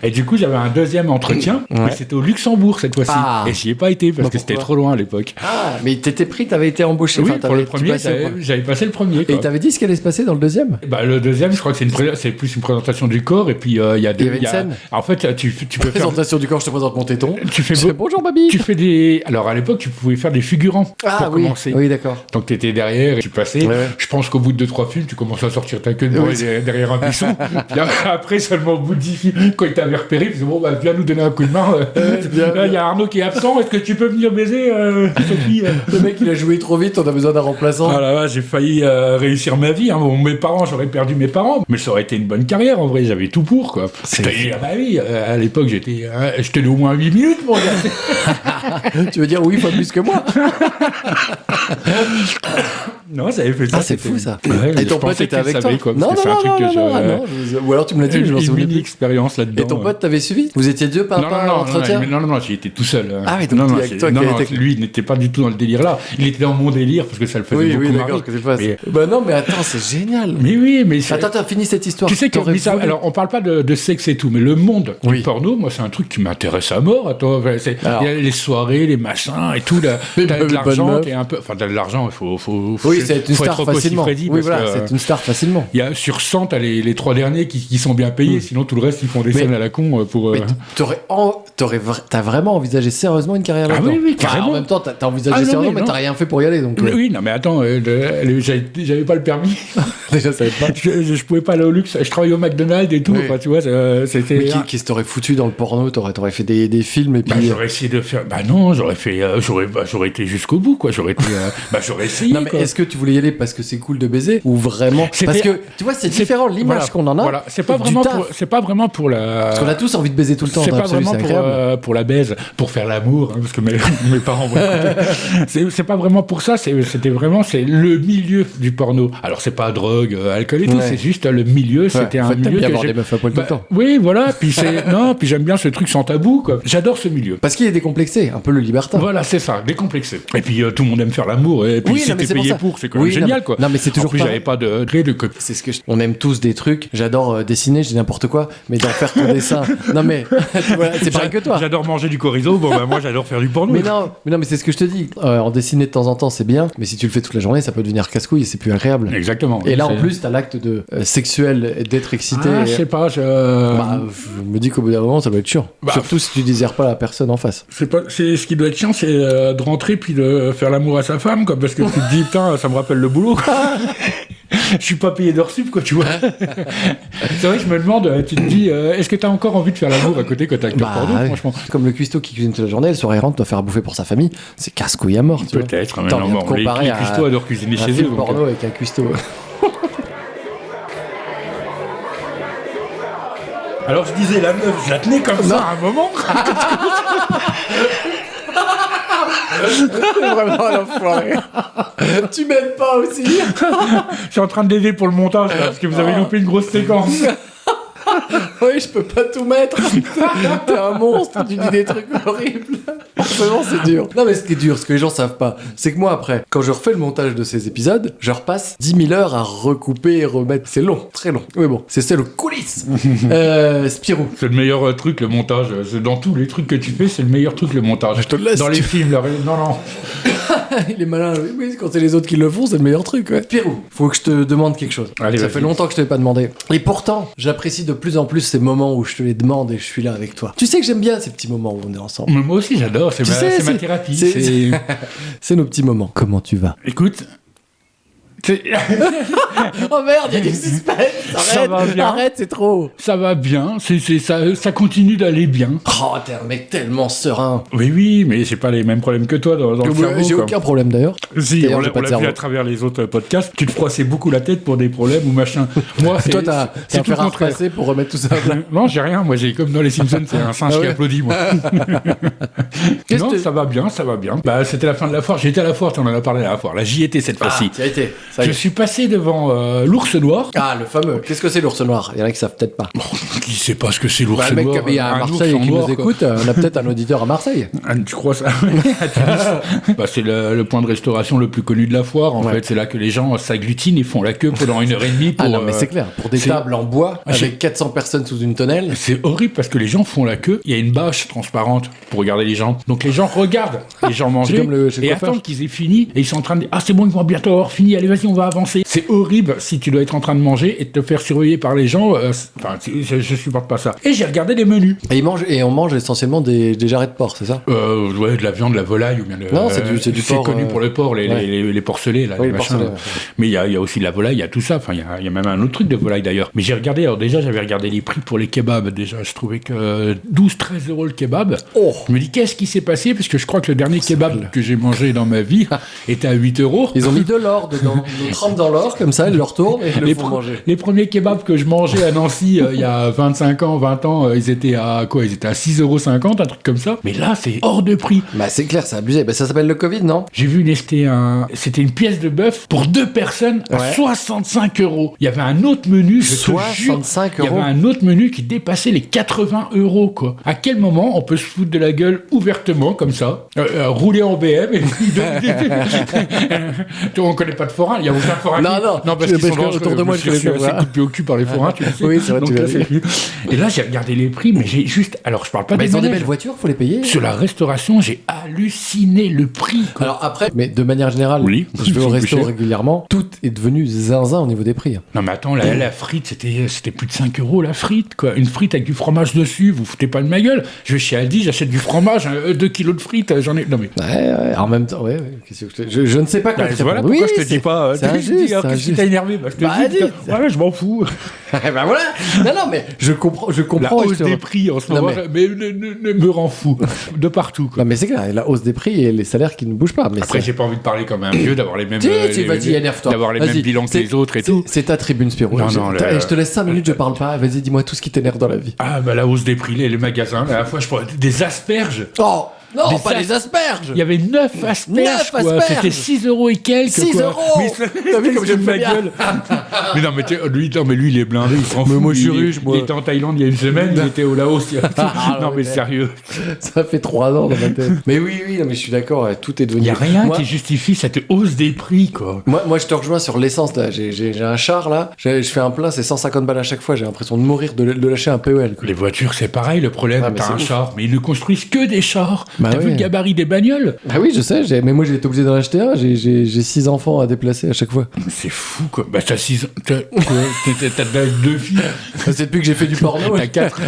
Et du coup, j'avais un deuxième entretien, mais c'était au Luxembourg cette fois-ci. Ah. Et j'y ai pas été parce que c'était trop loin à l'époque. Ah, mais t'étais pris, t'avais été embauché. Oui, pour le premier, j'avais passé le premier. Et t'avais dit ce qui allait se passer dans le deuxième? Bah, le deuxième, je crois que c'est plus une présentation du corps et puis il y a des. Il y avait une scène. En fait, tu peux faire. Présentation du corps, je te présente mon téton. Tu fais bonjour, baby. Tu fais des. Alors à l'époque, tu pouvais faire des figurants pour commencer. Oui, d'accord. Donc t'étais derrière et tu passais. Ouais. Je pense qu'au bout de 2-3 films, tu commençais à sortir ta queue derrière un buisson. Puis après, seulement au bout de 10 films, quand il t'avait repéré, tu disais bon, bah viens nous donner un coup de main. Là, il y a Arnaud qui est absent. Est-ce que tu peux venir baiser, Sophie? Le mec, il a joué trop vite. On a besoin d'un remplaçant. Ah là, j'ai failli réussir ma vie. Hein. Bon, mes parents, j'aurais perdu mes parents, mais ça aurait été une bonne carrière en vrai. J'avais tout pour quoi. Bah oui, à l'époque, je tenais au moins 8 minutes, mon gars. Tu veux dire oui, pas plus que moi? Non, ça avait fait ça. Ah, c'est fou ça. Ouais, et ton pote était avec toi? Quoi, non, ou alors tu me l'as dit, mais je m'en souviens plus. Une expérience là-dedans. Et ton pote t'avait suivi? Vous étiez deux par entretien? Non, j'y étais tout seul. Ah oui, donc avec toi qui était. Lui, il n'était pas du tout dans le délire là. Il était dans mon délire parce que ça le faisait beaucoup marrer. Bah non, mais attends, c'est génial. Mais oui, mais attends, finis cette histoire. Tu sais que alors on parle pas de sexe et tout, mais le monde du porno, moi, c'est un truc qui m'intéresse à mort. Attends, il y a les soirées, les machins et tout. T'as de l'argent, t'es un peu. Enfin, t'as de l'argent, il faut. Oui, c'est une star facilement. Oui, voilà, c'est une star facilement. Il y a sur 100, t'as les 3 derniers qui sont bien payés, sinon tout le reste, ils font des scènes à la con pour. T'as vraiment envisagé sérieusement une carrière là-dedans? Oui, carrément. En même temps, t'as envisagé sérieusement, mais t'as rien fait pour y aller. Donc, oui, non, mais attends, j'avais pas le permis. Déjà, ça pas. Je pouvais pas aller au luxe. Je travaillais au McDonald's et tout. Enfin, tu vois, c'était. Mais qu'est-ce que t'aurais foutu dans le porno? T'aurais fait des films et puis. J'aurais essayé de faire. Bah non, j'aurais fait. J'aurais été jusqu'au bout, quoi. J'aurais essayé. Non, mais est-ce que tu voulais y aller parce que c'est cool de baiser ou vraiment? Parce que tu vois, c'est différent l'image qu'on en a. Voilà, c'est pas vraiment pour la. Parce qu'on a tous envie de baiser tout le temps. C'est pas vraiment pour la baise, pour faire l'amour, hein, parce que mes parents vont écouter. C'est pas vraiment pour ça. C'est le milieu du porno. Alors c'est pas drogue, alcool et tout. C'est juste le milieu. C'était un milieu que avoir des meufs à poil tout le temps. Oui, voilà. Puis puis j'aime bien ce truc sans tabou, quoi. J'adore ce milieu. Parce qu'il est décomplexé, un peu le libertin. Voilà, c'est ça, décomplexé. Et puis tout le monde aime faire l'amour. Et puis si t'es payé pour, c'est quand même génial, quoi. Non, mais c'est toujours. En plus, j'avais pas de copie. C'est ce que on aime tous des trucs. J'adore dessiner, je dis n'importe quoi, mais d'en faire ton dessin. Non mais voilà, c'est pareil que toi. J'adore manger du chorizo. Bon bah moi j'adore faire du porno. Mais non, mais c'est ce que je te dis. En dessiner de temps en temps, c'est bien, mais si tu le fais toute la journée, ça peut devenir casse-couille et c'est plus agréable. Exactement. Et là en plus, t'as l'acte de sexuel d'être excité. Ah, je sais pas. Je me dis qu'au bout d'un moment, ça doit être chiant. Surtout si tu désires pas la personne en face. C'est ce qui doit être chiant, c'est de rentrer puis de faire l'amour à sa femme, quoi, parce que tu te dis putain, ça me rappelle le boulot. Je suis pas payé d'heures sup, quoi, tu vois. C'est vrai que je me demande, tu te dis, est-ce que t'as encore envie de faire l'amour à côté quand t'es acteur porno, franchement? Comme le cuistot qui cuisine toute la journée, le soir il rentre, doit faire à bouffer pour sa famille, c'est casse-couille à mort, tu vois. Peut-être, mais non, les cuistots adorent cuisiner chez eux. Un film porno avec un cuistot. Alors je disais, la meuf, je la tenais comme ça à un moment. C'est vraiment un enfoiré. Tu m'aides pas aussi. Je suis en train de l'aider pour le montage là, parce que vous avez loupé une grosse séquence. Oui, je peux pas tout mettre. T'es un monstre, tu dis des trucs horribles. Vraiment, c'est dur. Non, mais ce qui est dur, ce que les gens savent pas, c'est que moi, après, quand je refais le montage de ces épisodes, je repasse 10 000 heures à recouper et remettre. C'est long, très long. Mais bon, c'est le coulisses. Spirou. C'est le meilleur truc, le montage. C'est dans tous les trucs que tu fais, c'est le meilleur truc, le montage. Je te le laisse. Dans les films, là. Non. Il est malin. Oui, quand c'est les autres qui le font, c'est le meilleur truc. Ouais. Spirou, faut que je te demande quelque chose. Allez, ça vas-y. fait longtemps que je te l'ai pas demandé. Et pourtant, j'apprécie de plus en plus ces moments où je te les demande et je suis là avec toi. Tu sais que j'aime bien ces petits moments où on est ensemble. Mais moi aussi, j'adore. C'est ma thérapie. C'est nos petits moments. Comment tu vas? Écoute... Oh merde, il y a du suspense. Ça va bien. Arrête, c'est trop. Ça va bien, ça continue d'aller bien. Oh, t'es un mec tellement serein. Oui, mais j'ai pas les mêmes problèmes que toi dans le cerveau. J'ai aucun problème d'ailleurs. Si, D'ailleurs, on j'ai l'a pas de vu cerveau. à travers les autres podcasts. Tu te froissais beaucoup la tête pour des problèmes ou machin. Moi, Toi, t'as c'est un tout le fer à contraire. repasser pour remettre tout ça à plat. Non, j'ai rien. Moi, j'ai comme dans les Simpsons, c'est un singe Ah ouais. qui applaudit, moi. Qu'est-ce Non, que- ça va bien. Bah, c'était la fin de la foire. J'étais à la foire, tu en as parlé à la foire. Là, j'y étais cette fois-ci. Ah, t'y as été. Ça y Je est. suis passé devant l'ours noir. Ah, le fameux. Qu'est-ce que c'est l'ours noir? Il y en a qui savent peut-être pas. Qui sait pas ce que c'est l'ours Bah, le mec, noir? il y a à Un Marseille ours en qui noir, nous quoi. écoute. On a peut-être un auditeur à Marseille. Ah, tu crois ça? À Tunis. Bah, c'est le point de restauration le plus connu de la foire. En Ouais. fait, c'est là que les gens s'agglutinent et font la queue pendant 1h30 pour. Ah non, mais c'est clair. Pour des c'est- tables en bois Ah, avec 400 personnes sous une tonnelle. C'est horrible parce que les gens font la queue. Il y a une bâche transparente pour regarder les gens. Donc les gens regardent les gens manger comme chez le et coiffeur. attendent qu'ils aient fini. Et ils sont en train de dire ah c'est bon, ils vont bientôt avoir fini. Allez vas-y, on va avancer. C'est horrible si tu dois être en train de manger et de te faire surveiller par les gens. Enfin, je supporte pas ça. Et j'ai regardé les menus. Et on mange essentiellement des jarrets de porc, c'est ça? Ouais, de la viande, de la volaille ou bien Non, c'est du porc, connu pour le porc, ouais. les porcelets là, Oui, les les machins. porcelets, ouais. Mais il y a aussi de la volaille, il y a tout ça. Enfin, il y a même un autre truc de volaille d'ailleurs. Mais j'ai regardé. Alors déjà, j'avais regardé les prix pour les kebabs. Déjà, je trouvais que 12-13 € le kebab. Oh. Je me dis qu'est-ce qui s'est passé parce que je crois que le dernier kebab que j'ai mangé dans ma vie était à 8 €. Ils ont mis de l'or dedans. Ils le trempent dans l'or, comme ça, ils le retournent et ils le font manger. Les premiers kebabs que je mangeais à Nancy il y a 25 ans, 20 ans, ils étaient à quoi? Ils étaient à 6,50 €, un truc comme ça. Mais là, c'est hors de prix. Bah, c'est clair, c'est abusé. Bah, ça s'appelle le Covid, non? J'ai vu c'était une pièce de bœuf pour 2 personnes à Ouais. 65 €. Il y avait un autre menu, je te jure, 65 il y avait €. un autre menu qui dépassait les 80 €, quoi. À quel moment on peut se foutre de la gueule ouvertement, comme ça, rouler en BM et puis on connaît pas de forain, il y a aucun forain. Non, parce qu'ils sont dangereux. autour de moi, je connais suis pas de assez forain. coupé au cul par les forains, tu le sais. Oui, c'est vrai, Donc tu là, l'as dit. Et là, j'ai regardé les prix, mais j'ai juste, alors je parle pas Bah, des ils ont des manèges. belles voitures, faut les payer. Sur la restauration, j'ai halluciné le prix, quoi. Alors après, mais de manière générale, Oui. je vais au C'est resto plus cher. régulièrement, tout est devenu zinzin au niveau des prix. Non mais attends, la frite, c'était plus de 5 € la frite, quoi. Une frite avec du fromage dessus, vous foutez pas de ma gueule. Je vais chez Aldi, j'achète du fromage, 2 kilos de frites, j'en ai... Non mais... Ouais, en même temps, ouais. Qu'est-ce que je ne sais pas quoi te répondre. voilà pourquoi Oui, je te dis pas... c'est injuste, alors, c'est qu'est-ce qui injuste. t'a énervé? Bah, je te Bah, dis, dis. ouais, je m'en fous. Bah voilà. Non, mais je comprends. La et je hausse te des re- prix en ce Non, moment, mais me rend fou. De partout, quoi. Non, mais c'est clair, la hausse des prix et les salaires qui ne bougent pas. Mais Après, ça- j'ai pas envie de parler comme un vieux, d'avoir les mêmes... Tu vas-y, énerve-toi. D'avoir les Vas-y, mêmes bilans que c'est- les autres et c'est- tout. C'est ta tribune, Spirou. Non, Je- non, je te laisse 5 minutes, je parle pas. Vas-y, dis-moi tout ce qui t'énerve dans la vie. Ah, bah la hausse des prix, les magasins, à la fois, je prends des asperges. Oh non, Des pas les asperges. Il y avait 9 asperges, 9 quoi. asperges. C'était 6 € et quelques, 6 quoi. €. Mais ça- T'as vu comme je de le ma fais bien. gueule. Mais non, mais lui, il est blindé, il s'en Mais fout. moi, je suis Il- riche, moi. Il était en Thaïlande il y a une semaine, il était au Laos. Ah, Non, ouais, mais ouais. sérieux. Ça fait 3 ans dans ma tête. Mais oui, non, mais je suis d'accord. Tout est devenu. Il n'y a rien Moi- qui justifie cette hausse des prix, quoi. Moi, je te rejoins sur l'essence. Là, j'ai un char là. Je fais un plein, c'est 150 balles à chaque fois. J'ai l'impression de mourir de lâcher un PEL. quoi. Les voitures, c'est pareil, le problème, Ah, mais t'as c'est un ouf. char, mais ils ne construisent que des chars. Bah T'as ouais. vu le gabarit des bagnoles? Ah oui, je sais. Mais moi, j'ai été obligé d'en acheter un. J'ai 6 enfants à déplacer à chaque fois. C'est fou, quoi. Bah, t'as 6 ans. T'as 2 filles. C'est depuis que j'ai fait du porno. T'as 4.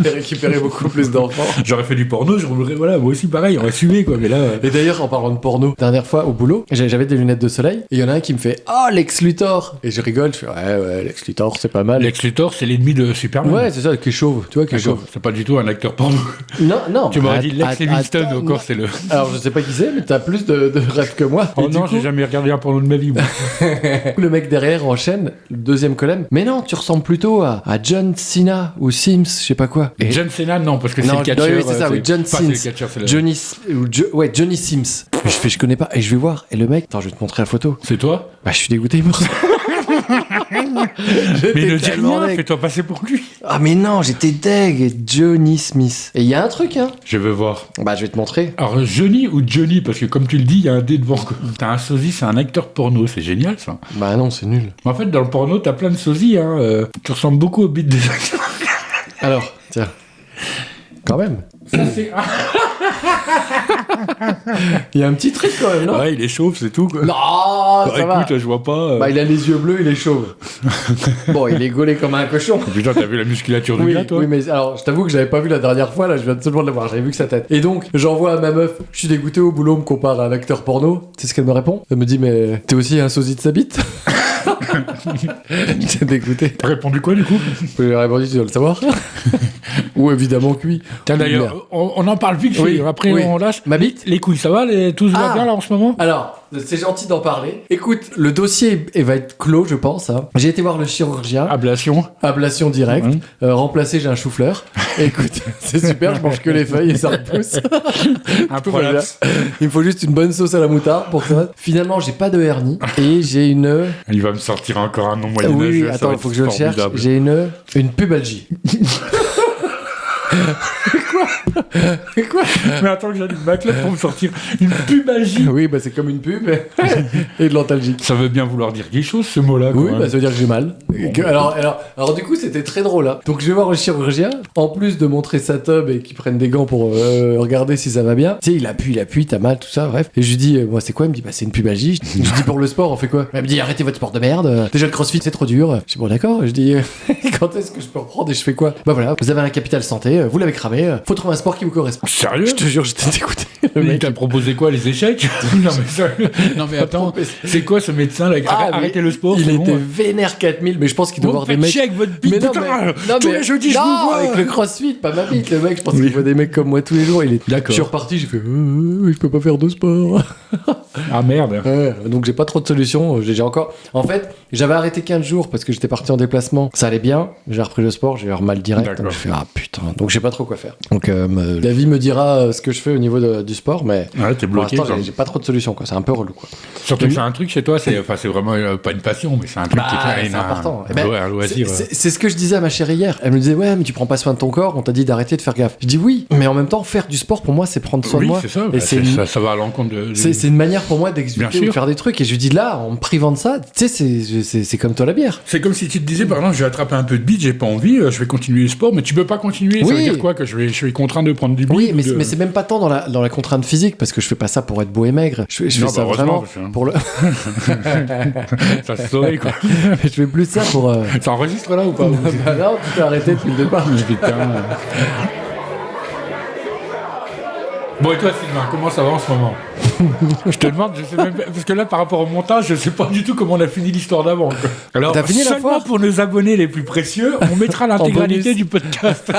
J'ai récupéré beaucoup plus d'enfants. J'aurais fait du porno, je roulerais, voilà, moi aussi pareil, on va suer, quoi. Mais là. Et d'ailleurs, en parlant de porno, dernière fois au boulot, j'avais des lunettes de soleil et il y en a un qui me fait Oh, Lex Luthor. Et je rigole, je fais Ouais, Lex Luthor, c'est pas mal. Lex Luthor, c'est l'ennemi de Superman. Ouais, c'est ça, qui est chauve, tu vois, qui est D'accord, chauve. c'est pas du tout un acteur porno. Non. Tu m'aurais att- dit Lex att- Livingston, attends, encore, c'est le. Alors, je sais pas qui c'est, mais t'as plus de rêves que moi. Oh Et du non, coup, j'ai jamais regardé un porno de ma vie, moi. le mec derrière enchaîne, le deuxième colonne. Mais non, tu ressembles plutôt à John Cena ou Sims, je sais pas quoi. Et John Cena, non, parce que c'est Non, le catcheur. oui, c'est ça, oui, John Enfin, c'est le Sims. catcheur, c'est le- Johnny Sims. Je connais pas. Et je vais voir. Et le mec, attends, je vais te montrer la photo. C'est toi? Bah, je suis dégoûté, moi. Mais ne dis rien, fais-toi passer pour lui. Ah mais non, j'étais deg, Johnny Smith. Et il y a un truc, hein. Je veux voir. Bah je vais te montrer. Alors Johnny ou Johnny, parce que comme tu le dis, il y a un D devant. T'as un sosie, c'est un acteur porno, c'est génial ça. Bah non, c'est nul. En fait, dans le porno, t'as plein de sosies, hein. Tu ressembles beaucoup au beat des acteurs. Alors, tiens. Quand même. Ça, c'est... Il y a un petit truc quand même, non? Ouais, il est chauve, c'est tout, quoi. Non, Bah, ça va. écoute, je vois pas... Bah il a les yeux bleus, il est chauve. Bon, il est gaulé comme un cochon. Putain, t'as vu la musculature du Oui, gars, toi? oui, mais alors, je t'avoue que j'avais pas vu la dernière fois, là, je viens seulement de la voir, j'avais vu que sa tête. Et donc, j'envoie à ma meuf, je suis dégoûté au boulot, on me compare à un acteur porno. Tu sais ce qu'elle me répond? Elle me dit, mais t'es aussi un sosie de sa bite? J'étais dégoûté. T'as répondu quoi, du coup? Je lui ai répondu, tu dois le savoir. Ou évidemment que oui. Tiens, d'ailleurs, on en parle vite, Oui, après oui. on lâche. Ma bite? Les couilles, ça va? Tout se va bien, là, en ce moment? Alors, c'est gentil d'en parler. Écoute, le dossier va être clos, je pense. Hein. J'ai été voir le chirurgien. Ablation. Ablation directe. Remplacé, j'ai un chou-fleur. Écoute, c'est super, je mange que les feuilles et ça repousse. Un prolaps. Il me faut juste une bonne sauce à la moutarde pour ça. Finalement, j'ai pas de hernie et j'ai une... Il va me sortir encore un nom moyenâgeux. Oui, ça attends, va il faut être que je le cherche. formidable. J'ai une pubalgie. Quoi? Mais attends que j'allume ma clope pour me sortir une pubalgie. Oui, bah c'est comme une pub et de l'antalgique. Ça veut bien vouloir dire quelque chose, ce mot-là. Oui, quoi. bah ça veut dire que j'ai mal. Alors du coup, c'était très drôle. Hein. Donc je vais voir le chirurgien. En plus de montrer sa tub et qu'il prenne des gants pour regarder si ça va bien. Tu sais, il appuie, t'as mal, tout ça, bref. Et je lui dis, moi c'est quoi? Il me dit, bah c'est une pubalgie. Je lui dis, pour le sport, on fait quoi? Elle me dit, arrêtez votre sport de merde. Déjà le crossfit, c'est trop dur. Je dis, bon d'accord. Je dis, quand est-ce que je peux reprendre et je fais quoi? Bah voilà, vous avez un capital santé, vous l'avez cramé. Faut trouver un sport qui vous correspond. Sérieux? Je te jure, j'étais dégoûté. Le Il mec, t'a proposé quoi, les échecs? Non mais attends, c'est quoi ce médecin là? Arrêtez le sport, il c'est était bon. vénère 4000, mais je pense qu'il doit Vous voir des faites mecs. check votre bite, Mais non, putain. non, Tous mais- les jeudis, je non, vous vois. avec le crossfit, pas ma bite. Le mec, je pense Oui. qu'il voit des mecs comme moi tous les jours. D'accord. Je suis reparti, j'ai fait, je peux pas faire de sport. Ah merde. Ouais, donc j'ai pas trop de solutions. J'ai encore. En fait, j'avais arrêté 15 jours parce que j'étais parti en déplacement. Ça allait bien. J'ai repris le sport, j'ai eu mal direct. D'accord. Donc je fais, ah putain. Donc je sais pas trop quoi faire. Donc la vie me dira ce que je fais au niveau du sport, mais Ouais, t'es pour bloqué. l'instant, quoi. j'ai pas trop de solutions, quoi. C'est un peu relou, quoi. Surtout que c'est un truc chez toi, c'est vraiment pas une passion, mais c'est un truc qui est c'est important. Eh un ben, loisir. C'est ce que je disais à ma chérie hier. Elle me disait, ouais, mais tu prends pas soin de ton corps, on t'a dit d'arrêter de faire gaffe. Je dis oui, mais en même temps, faire du sport pour moi, c'est prendre soin de Oui, moi. c'est ça. Et Bah, c'est une- ça va à l'encontre de. c'est une manière pour moi Bien d'exulter sûr. ou de faire des trucs. Et je lui dis là, en me privant de ça, tu sais, c'est comme toi la bière. C'est comme si tu te disais, par exemple, je vais attraper un peu de bite, j'ai pas envie, je vais continuer le sport, mais tu peux pas continuer. Ça Oui. veut dire quoi? Que je suis contraint de prendre du bite? Oui, ou de- mais c'est même pas tant dans la contrainte physique, parce que je fais pas ça pour être beau et maigre. Je Non, fais bah, ça heureusement, vraiment parce que- pour le. Ça se saurait, quoi. Je fais plus ça pour. Ça enregistre là ou pas? Bah non, tu t'es arrêté depuis le départ. Putain. Bon, et toi, Sylvain, comment ça va en ce moment? Je te demande, je sais même pas, parce que là, par rapport au montage, je sais pas du tout comment on a fini l'histoire d'avant. quoi. Alors, T'as fini la seulement fois pour nos abonnés les plus précieux, on mettra l'intégralité bonus. du podcast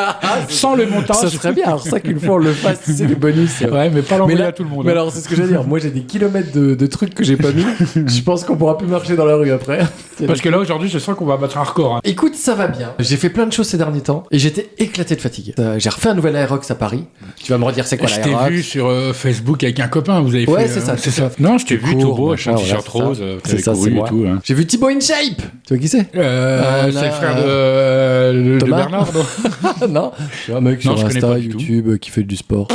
sans le montage. Ça serait bien, alors ça qu'une fois on le fasse, c'est les bonus. Ouais, mais pas Mais l'envoyer là, à tout le monde. mais hein. alors c'est ce que j'allais dire. Moi j'ai des kilomètres de trucs que j'ai pas mis. Je pense qu'on pourra plus marcher dans la rue après. Parce que là, aujourd'hui, je sens qu'on va battre un record. hein. Écoute, ça va bien. J'ai fait plein de choses ces derniers temps et j'étais éclaté de fatigue. J'ai refait un nouvel Aerox à Paris. Tu vas me redire c'est quoi Je t'ai l'Aerox? vu sur Facebook avec un copain, vous avez Ouais, fait. c'est ça, c'est c'est ça. ça. Non, je t'ai Tu vu cours, tout beau, avec machin, un voilà, t-shirt c'est ça. rose, C'est t'avais ça, couru c'est et moi. tout. hein. J'ai vu Thibaut InShape. Tu vois qui c'est? C'est le frère de Thomas Bernard, non? Non, c'est un mec Non, sur je connais Insta, pas du tout. YouTube qui fait du sport.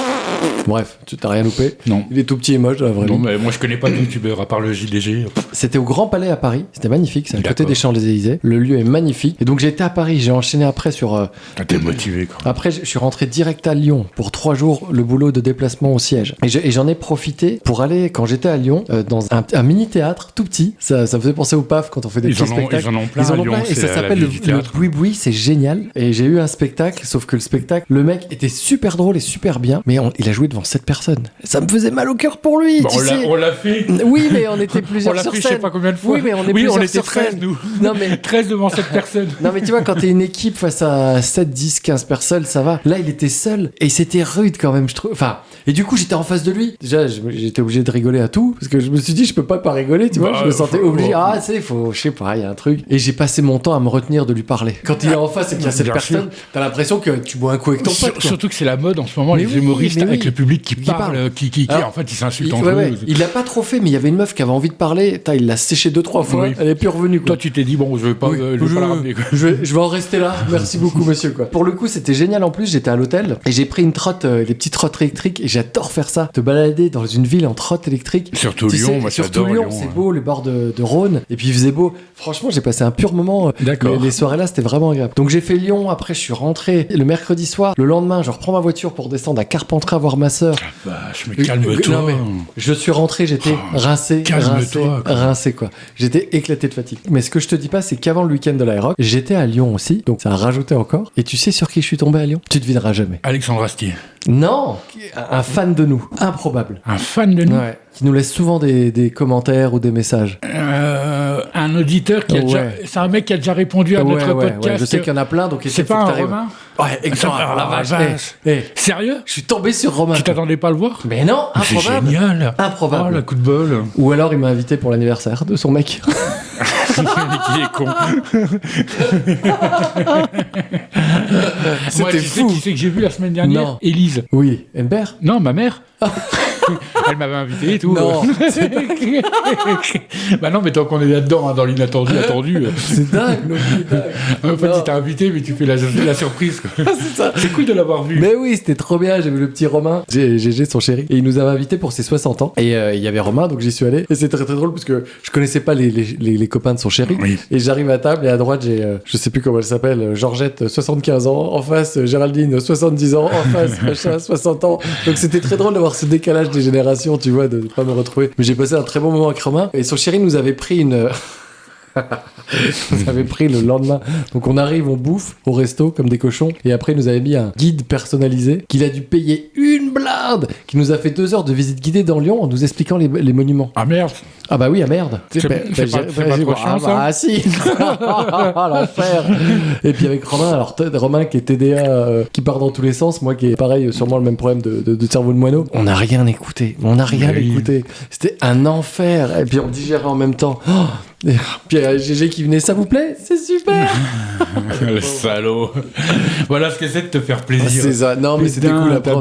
Bref, tu t'as rien loupé. Non. Il est tout petit et moche dans la vraie Non, vie. mais moi je connais pas de youtubeur à part le JDG. C'était au Grand Palais à Paris. C'était magnifique. C'est à côté D'accord. des Champs-Élysées. Le lieu est magnifique. Et donc j'ai été à Paris. J'ai enchaîné après sur. Ah, t'es motivé quoi. Après, je suis rentré direct à Lyon pour 3 jours, le boulot de déplacement au siège. Et j'en ai profité pour aller, quand j'étais à Lyon, dans un mini-théâtre tout petit. Ça me faisait penser au PAF quand on fait des petits spectacles. Ils en ont plein à Lyon, et ça c'est la s'appelle ville le du théâtre. Boui-Boui, c'est génial. Et j'ai eu un spectacle, sauf que le spectacle, le mec était super drôle et super bien, mais il a joué devant 7 personnes. Ça me faisait mal au cœur pour lui, Bon, tu sais. on l'a fait. Oui, mais on était On plusieurs l'a sur fait, je scène. sais pas combien de fois. Oui, mais on est on plusieurs était sur 13, scène. nous. Non, mais 13 devant cette personne. non mais tu vois, quand t'es une équipe face à 7, 10, 15 personnes, ça va. Là, il était seul et c'était rude quand même, je trouve. Enfin, et du coup, j'étais en face de lui. Déjà, j'étais obligé de rigoler à tout parce que je me suis dit, je peux pas rigoler, tu vois. Bah, Je me sentais faut- obligé. Ah, tu sais, je sais pas, il y a un truc. Et j'ai passé mon temps à me retenir de lui parler. Quand il est en face et qu'il y a cette Bien personne, t'as l'impression que tu bois un coup avec ton pote. Quoi. Surtout que c'est la mode en ce moment, Mais les oui, humoristes mais oui. avec le public qui parle, qui en fait, ils s'insultent entre eux. Il l'a pas trop fait, mais il y avait une meuf qui avait envie de parler. Il l'a séché 2-3 fois. Elle est plus revenue. Quoi. Toi, tu t'es dit, bon, je vais pas la ramener. Je vais en rester là. Merci beaucoup, monsieur. Quoi. Pour le coup, c'était génial. En plus, j'étais à l'hôtel et j'ai pris une trotte, des petites trottes électriques. Et j'adore faire ça. Te balader dans une ville en trotte électrique. Surtout Lyon, moi j'adore Lyon. C'est beau, les bords de Rhône. Et puis il faisait beau. Franchement, j'ai passé un pur moment. D'accord. Les soirées là, c'était vraiment agréable. Donc j'ai fait Lyon. Après, je suis rentré le mercredi soir. Le lendemain, je reprends ma voiture pour descendre à Carpentras voir ma sœur. Vache, mais calme-toi. Non, mais je suis rentré, j'étais rincé quoi. J'étais éclaté de fatigue. Mais ce que je te dis pas, c'est qu'avant le week-end de l'Aéroc, j'étais à Lyon aussi, donc ça a rajouté encore. Et tu sais sur qui je suis tombé à Lyon ? Tu devineras jamais. Alexandre Astier. Non, un fan de nous, improbable. Un fan de nous. Ouais. Qui nous laisse souvent des commentaires ou des messages. Un auditeur qui a déjà... C'est un mec qui a déjà répondu à notre podcast. Ouais. Je sais qu'il y en a plein, donc c'est pas un Romain ? Ouais, exactement. La vache. Sérieux ? Je suis tombé sur Romain. Tu t'attendais pas à le voir ? Mais non, improbable. C'est génial. Improbable. Oh, la coup de bol. Ou alors il m'a invité pour l'anniversaire de son mec. Il est con. C'était fou. Qui c'est que j'ai vu la semaine dernière ? Non. Élise. Oui. Hembert ? Non, ma mère. Elle m'avait invité et tout. Non. Bah non, mais tant qu'on est là-dedans, dans l'inattendu, attendu. C'est dingue, En fait, il t'a invité, mais tu fais la surprise. Quoi. C'est ça. C'est cool de l'avoir vu. Mais oui, c'était trop bien. J'ai vu le petit Romain, GG, son chéri. Et il nous avait invités pour ses 60 ans. Et il y avait Romain, donc j'y suis allé. Et c'est très très drôle parce que je connaissais pas les copains de son chéri. Oui. Et j'arrive à table et à droite, j'ai, je sais plus comment elle s'appelle, Georgette, 75 ans. En face, Géraldine, 70 ans. En face, machin, 60 ans. Donc c'était très drôle d'avoir ce décalage des générations, tu vois, de pas me retrouver. Mais j'ai passé un très bon moment avec Romain. Et son chéri nous avait pris une... nous avait pris le lendemain. Donc on arrive, on bouffe au resto comme des cochons. Et après, il nous avait mis un guide personnalisé qu'il a dû payer une blinde, qui nous a fait 2 heures de visite guidée dans Lyon en nous expliquant les monuments. Ah merde. Ah bah oui, ah merde. C'est pas trop chiant, ça. Ah si. L'enfer. Et puis avec Romain, alors Romain qui est TDA, qui part dans tous les sens, moi qui est pareil, sûrement le même problème de cerveau de moineau. On n'a rien écouté. Écouté. C'était un enfer. Et puis on digérait en même temps. Et puis GG qui venait, ça vous plaît ? C'est super. Le salaud. Voilà ce que c'est de te faire plaisir. C'est ça. Non, mais c'était cool après.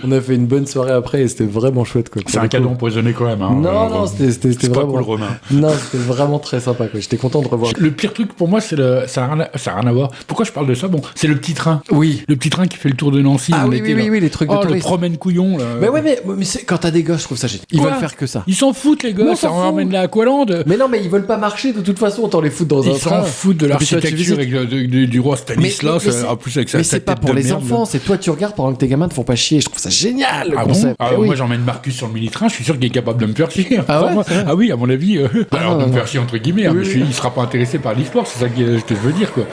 On a fait une bonne soirée après et c'était vraiment chouette, quoi. C'est un cadeau empoisonné quand même. Hein. Non, c'était vraiment... pas cool, Romain. Non, c'était vraiment très sympa, quoi. J'étais content de revoir. Le pire truc pour moi, c'est ça a rien à voir. Pourquoi je parle de ça ? Bon, c'est le petit train. Oui. Le petit train qui fait le tour de Nancy. Ah oui, les trucs de touristes. Le promène couillon. Là. Mais ouais, mais c'est, quand t'as des gosses, je trouve ça génial. Ils veulent faire que ça. Ils s'en foutent, les gosses. On emmène la Aqualand. Mais non, mais ils veulent pas marcher de toute façon. Autant les foutre dans un train. Ils s'en foutent de l'architecture et du roi Stanislas. En plus avec sa tête de merde. Mais c'est pas pour les enfants. C'est toi, tu regardes pendant que tes gamins te font pas chier. Je trouve ça génial, le concept. Moi, j'emmène Marcus sur le mini-train. Je suis sûr qu'il est capable de me faire chier. Ah oui, à mon avis. Alors, de me faire chier entre guillemets. Mais il sera pas intéressé par l'histoire. C'est ça que je veux dire, quoi.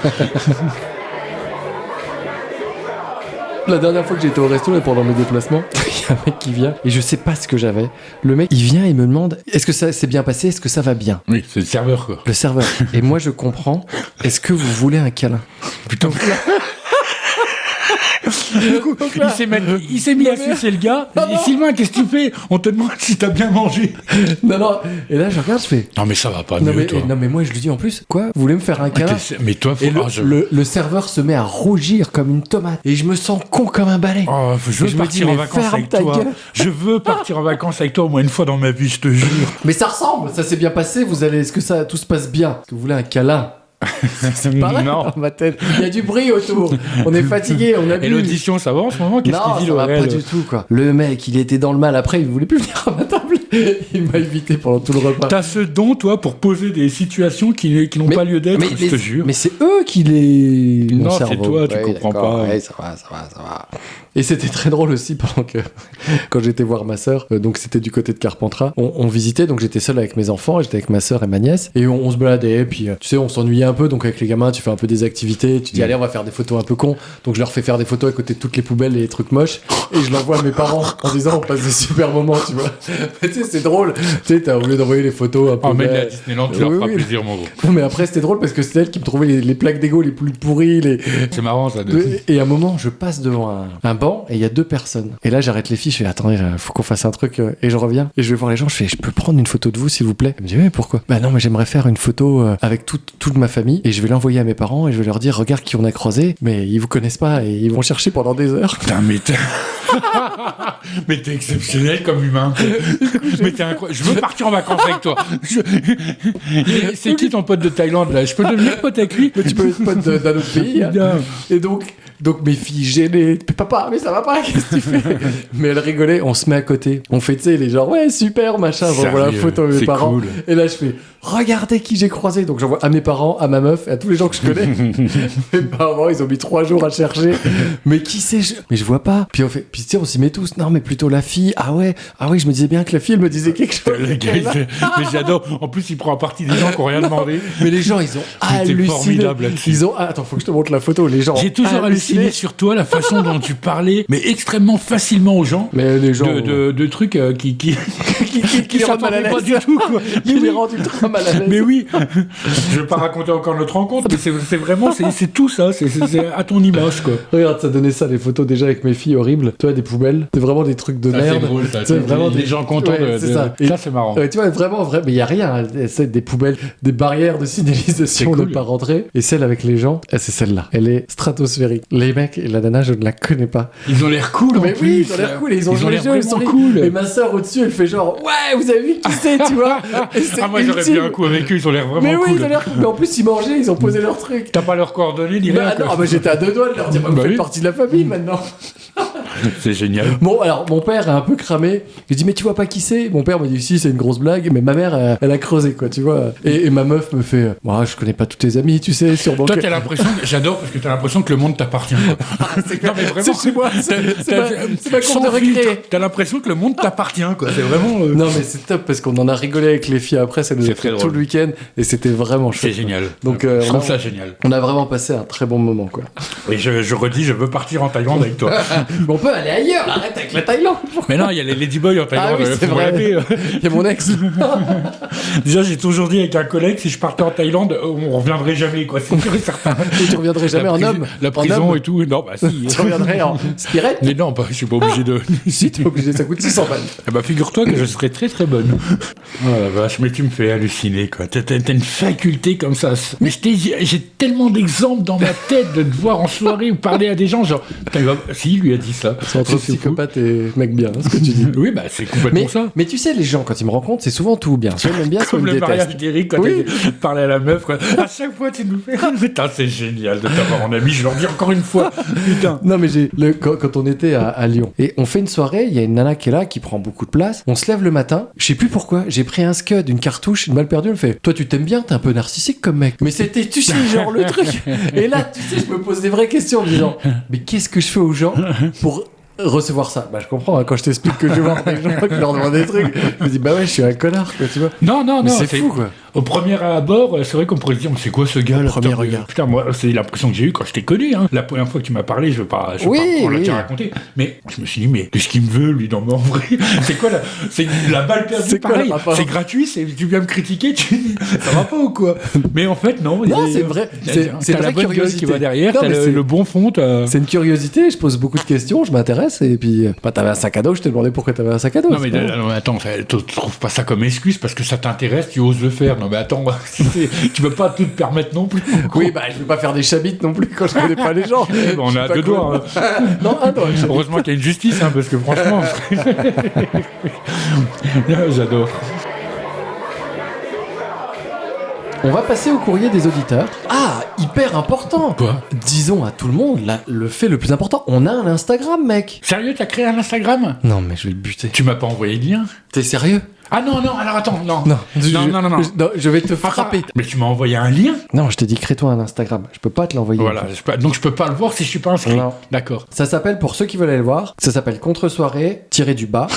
La dernière fois que j'étais au resto, là, pendant mes déplacements, il y a un mec qui vient et je sais pas ce que j'avais. Le mec, il vient et me demande est-ce que ça s'est bien passé ? Est-ce que ça va bien ? Oui, c'est le serveur, quoi. Le serveur. Et moi, je comprends. Est-ce que vous voulez un câlin ? Putain. Du coup, il s'est mis à sucer le gars. Il dit Sylvain, qu'est-ce que tu fais ? On te demande si t'as bien mangé. Non. Et là, je regarde, je fais. Non, mais ça va pas mieux, toi. Non, mais moi, je lui dis en plus, quoi ? Vous voulez me faire un câlin ? Mais toi, faut... Et le serveur se met à rougir comme une tomate. Et je me sens con comme un balai. Oh, je veux partir en vacances avec toi. Je veux partir en vacances avec toi au moins une fois dans ma vie, je te jure. Mais ça ressemble, ça s'est bien passé. Est-ce que tout se passe bien ? Est-ce que vous voulez un câlin ? C'est pareil dans ma tête. Il y a du bruit autour. On est fatigué, on a bu. Et l'audition, ça va en ce moment ? Qu'est-ce qu'il dit, L'Oréal ? Non, ça va pas du tout, quoi. Le mec, il était dans le mal. Après, il voulait plus venir à ma table. Il m'a évité pendant tout le repas. T'as ce don, toi, pour poser des situations qui n'ont pas lieu d'être, je te jure. Mais c'est eux qui les... Non, c'est toi, tu comprends pas. Ouais, ça va. Et c'était très drôle aussi quand j'étais voir ma sœur, donc c'était du côté de Carpentras, on visitait, donc j'étais seul avec mes enfants, j'étais avec ma sœur et ma nièce, et on se baladait, et puis tu sais, on s'ennuyait un peu, donc avec les gamins, tu fais un peu des activités, tu dis allez, on va faire des photos un peu cons, donc je leur fais faire des photos à côté de toutes les poubelles et les trucs moches, et je l'envoie à mes parents en disant on passe des super moments, tu vois. Mais tu sais, c'est drôle, tu sais, t'as oublié d'envoyer les photos un peu... mais à Disneyland, tu leur feras plaisir, mon gros. Non, mais après, c'était drôle parce que c'était elle qui me trouvait les plaques d'égo les plus pourries, C'est marrant, ça. Et à un moment, je passe devant un banc et il y a 2 personnes. Et là, j'arrête les filles, je fais attendez, faut qu'on fasse un truc. Et je reviens et je vais voir les gens, je fais je peux prendre une photo de vous s'il vous plaît? Elle me dit mais pourquoi? Bah non, mais j'aimerais faire une photo avec toute ma famille et je vais l'envoyer à mes parents et je vais leur dire regarde qui on a croisé, mais ils vous connaissent pas et ils vont chercher pendant des heures. Putain, mais t'es exceptionnel comme humain. Mais t'es incroyable. Je veux partir en vacances avec toi. C'est qui ton pote de Thaïlande là? Je peux devenir pote avec lui? Mais tu peux être pote d'un autre pays. Hein. Et donc mes filles gênées, papa, mais ça va pas, qu'est-ce que tu fais? Mais elles rigolaient, on se met à côté, on fait, tu sais, les gens, ouais, super, machin, j'envoie la photo à mes parents. Cool. Et là, je fais, regardez qui j'ai croisé. Donc, j'envoie à mes parents, à ma meuf, et à tous les gens que je connais. Mes parents, ils ont mis 3 jours à chercher. Mais qui c'est? Mais je vois pas. Puis, tu sais, on s'y met tous. Non, mais plutôt la fille. Ah oui, je me disais bien que la fille, elle me disait quelque chose. Le gars, mais j'adore. En plus, il prend en partie des gens qui n'ont rien demandé. Mais les gens, ils ont halluciné. Formidable là-dessus. Attends, faut que je te montre la photo. Les gens. J'ai toujours halluciné sur toi la façon dont tu parlais, mais extrêmement facilement aux gens. Mais les gens. De trucs qui les rendent mal à l'aise. Pas du tout, quoi. Qui les rendent ultra mal à l'aise. Mais oui. Je vais pas raconter encore notre rencontre, mais c'est vraiment, c'est tout ça. C'est à ton image, quoi. Regarde, ça donnait ça, les photos déjà avec mes filles horribles. Tu vois, des poubelles. C'est vraiment des trucs de merde. C'est drôle, ça. C'est vraiment des gens contents c'est ça. Ça, c'est marrant. Tu vois, vraiment, mais il y a rien. Hein. C'est des poubelles, des barrières de signalisation de pas rentrer. Et celle avec les gens, c'est celle-là. Elle est stratosphérique. Les mecs et la nana, je ne la connais pas. Ils ont l'air cool, mais oui, ils ont l'air cool. Et ils ont l'air vraiment cool. Et ma soeur au-dessus, elle fait genre, ouais, vous avez vu qui c'est, tu vois. Moi, j'aurais bien un coup avec eux. Ils ont l'air vraiment cool. Mais oui, ils ont l'air cool. Mais en plus, ils mangeaient, ils ont posé leur truc. T'as pas leurs coordonnées, ni rien. Non, j'étais à 2 doigts de leur dire, vous faites partie de la famille maintenant. C'est génial. Bon, alors, mon père est un peu cramé. Je dis, mais tu vois pas qui c'est? Mon père m'a dit, si, c'est une grosse blague. Mais ma mère, elle a creusé, quoi, tu vois. Et ma meuf me fait, moi, je connais pas tous tes amis, tu sais, sûrement. Toi, t'as l'impression, j'adore, parce que t'as l'impression que le monde t'appartient. C'est clair, mais vraiment. C'est chez moi, c'est ma cour de récré. T'as l'impression que le monde t'appartient, quoi. C'est vraiment. Non, mais c'est top, parce qu'on en a rigolé avec les filles après, ça nous a fait tout le week-end, et c'était vraiment chouette. C'est génial. Donc, je trouve ça génial. On a vraiment passé un très bon moment, quoi. Et je redis, je veux partir en Thaïlande avec toi. Mais on peut aller ailleurs, arrête avec la Thaïlande. Mais non, il y a les Ladyboys en Thaïlande. Ah oui, c'est vrai. Il y a mon ex. Déjà, j'ai toujours dit avec un collègue, si je partais en Thaïlande, on reviendrait jamais, quoi. C'est sûr et certain. Tu reviendrais jamais en homme. La prison et tout. Non, bah si. Tu reviendrais en spirette. Mais non, je suis pas obligé de. Si, t'es obligé, ça coûte 600 balles. Eh bah, figure-toi que je serais très très bonne. Oh la vache, mais tu me fais halluciner, quoi. T'as une faculté comme ça. Mais j'ai tellement d'exemples dans ma tête de te voir en soirée ou parler à des gens, genre. Si, il lui a dit ça. C'est entre psychopathe et mec bien, ce que tu dis. Oui, bah c'est complètement ça. Mais tu sais, les gens, quand ils me rencontrent, c'est souvent tout bien. Soit ils m'aiment bien, soit ils me détestent. Comme le mariage d'Eric, quand tu parlais à la meuf, quoi. À chaque fois, tu nous fais. Putain, c'est génial de t'avoir en ami. Je leur dis encore une fois. Putain. Non, mais quand on était à Lyon, et on fait une soirée, il y a une nana qui est là, qui prend beaucoup de place. On se lève le matin, je sais plus pourquoi, j'ai pris un scud, une cartouche, une balle perdue. Elle me fait, toi, tu t'aimes bien, t'es un peu narcissique comme mec. Mais c'était, tu sais, genre le truc. Et là, tu sais, je me pose des vraies questions en me disant, mais qu'est-ce que je fais aux gens pour recevoir ça? Bah je comprends, hein, quand je t'explique que je vais voir des gens qui leur demandent des trucs, je me dis bah ouais, je suis un connard, quoi, tu vois. Non, mais c'est fou, quoi. Au premier abord, c'est vrai qu'on pourrait se dire, mais c'est quoi ce gars là? Premier regard. Putain, moi, c'est l'impression que j'ai eue quand je t'ai connu, hein. La première fois que tu m'as parlé, je veux pas on l'a déjà raconté, mais je me suis dit, mais qu'est-ce qu'il me veut, lui, dans mon vrai? C'est quoi c'est la balle perdue, c'est pareil, c'est gratuit, tu viens me critiquer, ça va pas ou quoi? Mais en fait, non. Non, c'est vrai. C'est la bonne gueule qui va derrière, t'as le bon fond. C'est une curiosité, je pose beaucoup de questions, je m'intéresse, et puis, t'avais un sac à dos, je t'ai demandé pourquoi t'avais un sac à dos. Non, mais attends, tu trouves pas ça comme excuse parce que ça t'intéresse, tu oses le faire. Non, mais attends, tu peux pas tout te permettre non plus. Oui, bah, je vais pas faire des chabites non plus quand je connais pas les gens. On a 2 doigts. Non, attends. Heureusement qu'il y a une justice, hein, parce que franchement. J'adore. On va passer au courrier des auditeurs. Ah, hyper important. Quoi? Disons à tout le monde, là, le fait le plus important, on a un Instagram, mec. Sérieux, t'as créé un Instagram? Non, mais je vais le buter. Tu m'as pas envoyé le lien? T'es sérieux? Ah non, alors attends, non. Non, je vais te frapper. frapper. Mais tu m'as envoyé un lien? Non, je t'ai dit crée-toi un Instagram. Je peux pas te l'envoyer. Voilà, donc je peux pas le voir si je suis pas inscrit. Non. D'accord. Ça s'appelle, pour ceux qui veulent aller le voir, ça s'appelle Contre-soirée, tiré du bas.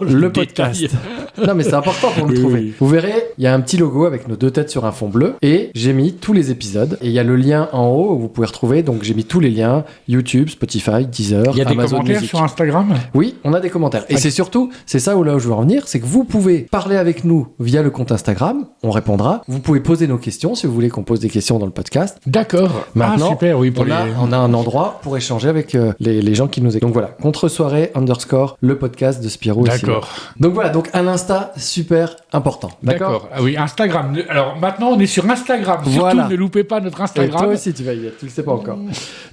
le podcast. Non, mais c'est important pour le trouver. Oui. Vous verrez, il y a un petit logo avec nos deux têtes sur un fond bleu et j'ai mis tous les épisodes. Et il y a le lien en haut où vous pouvez retrouver. Donc, j'ai mis tous les liens YouTube, Spotify, Deezer, Il y a des Amazon commentaires Music. sur Instagram? Oui, on a des commentaires. Et c'est surtout, c'est ça où là où je veux en venir, c'est que vous pouvez parler avec nous via le compte Instagram. On répondra. Vous pouvez poser nos questions si vous voulez qu'on pose des questions dans le podcast. D'accord. Maintenant, ah, super, oui, pour on a un endroit pour échanger avec les gens qui nous écoutent. Donc voilà, contre-soirée _ le podcast de Spirou. D'accord. Donc voilà, donc un Insta super important. D'accord. Ah oui, Instagram. Alors maintenant, on est sur Instagram. Voilà. Surtout, ne loupez pas notre Et Instagram. toi aussi, tu vas y être, tu le sais pas encore.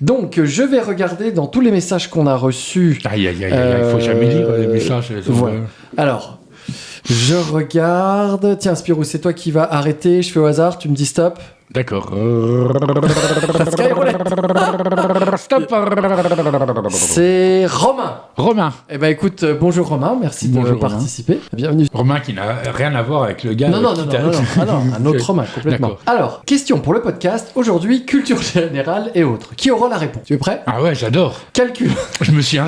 Donc, je vais regarder dans tous les messages qu'on a reçus. Aïe, aïe, aïe, aïe, il faut jamais lire les messages. Voilà. Alors, je regarde. Tiens, Spirou, c'est toi qui vas arrêter. Je fais au hasard, tu me dis stop. D'accord. Stop. C'est Romain. Romain. Eh ben écoute, bonjour Romain, merci de Bonjour, participer. Bienvenue. Romain qui n'a rien à voir avec le gars. Non, qui non, t'a- non, non, ah non, un autre Romain, complètement. D'accord. Alors, question pour le podcast, aujourd'hui, culture générale et autres. Qui aura la réponse? Tu es prêt? Ah ouais, j'adore. Calcul. Je me suis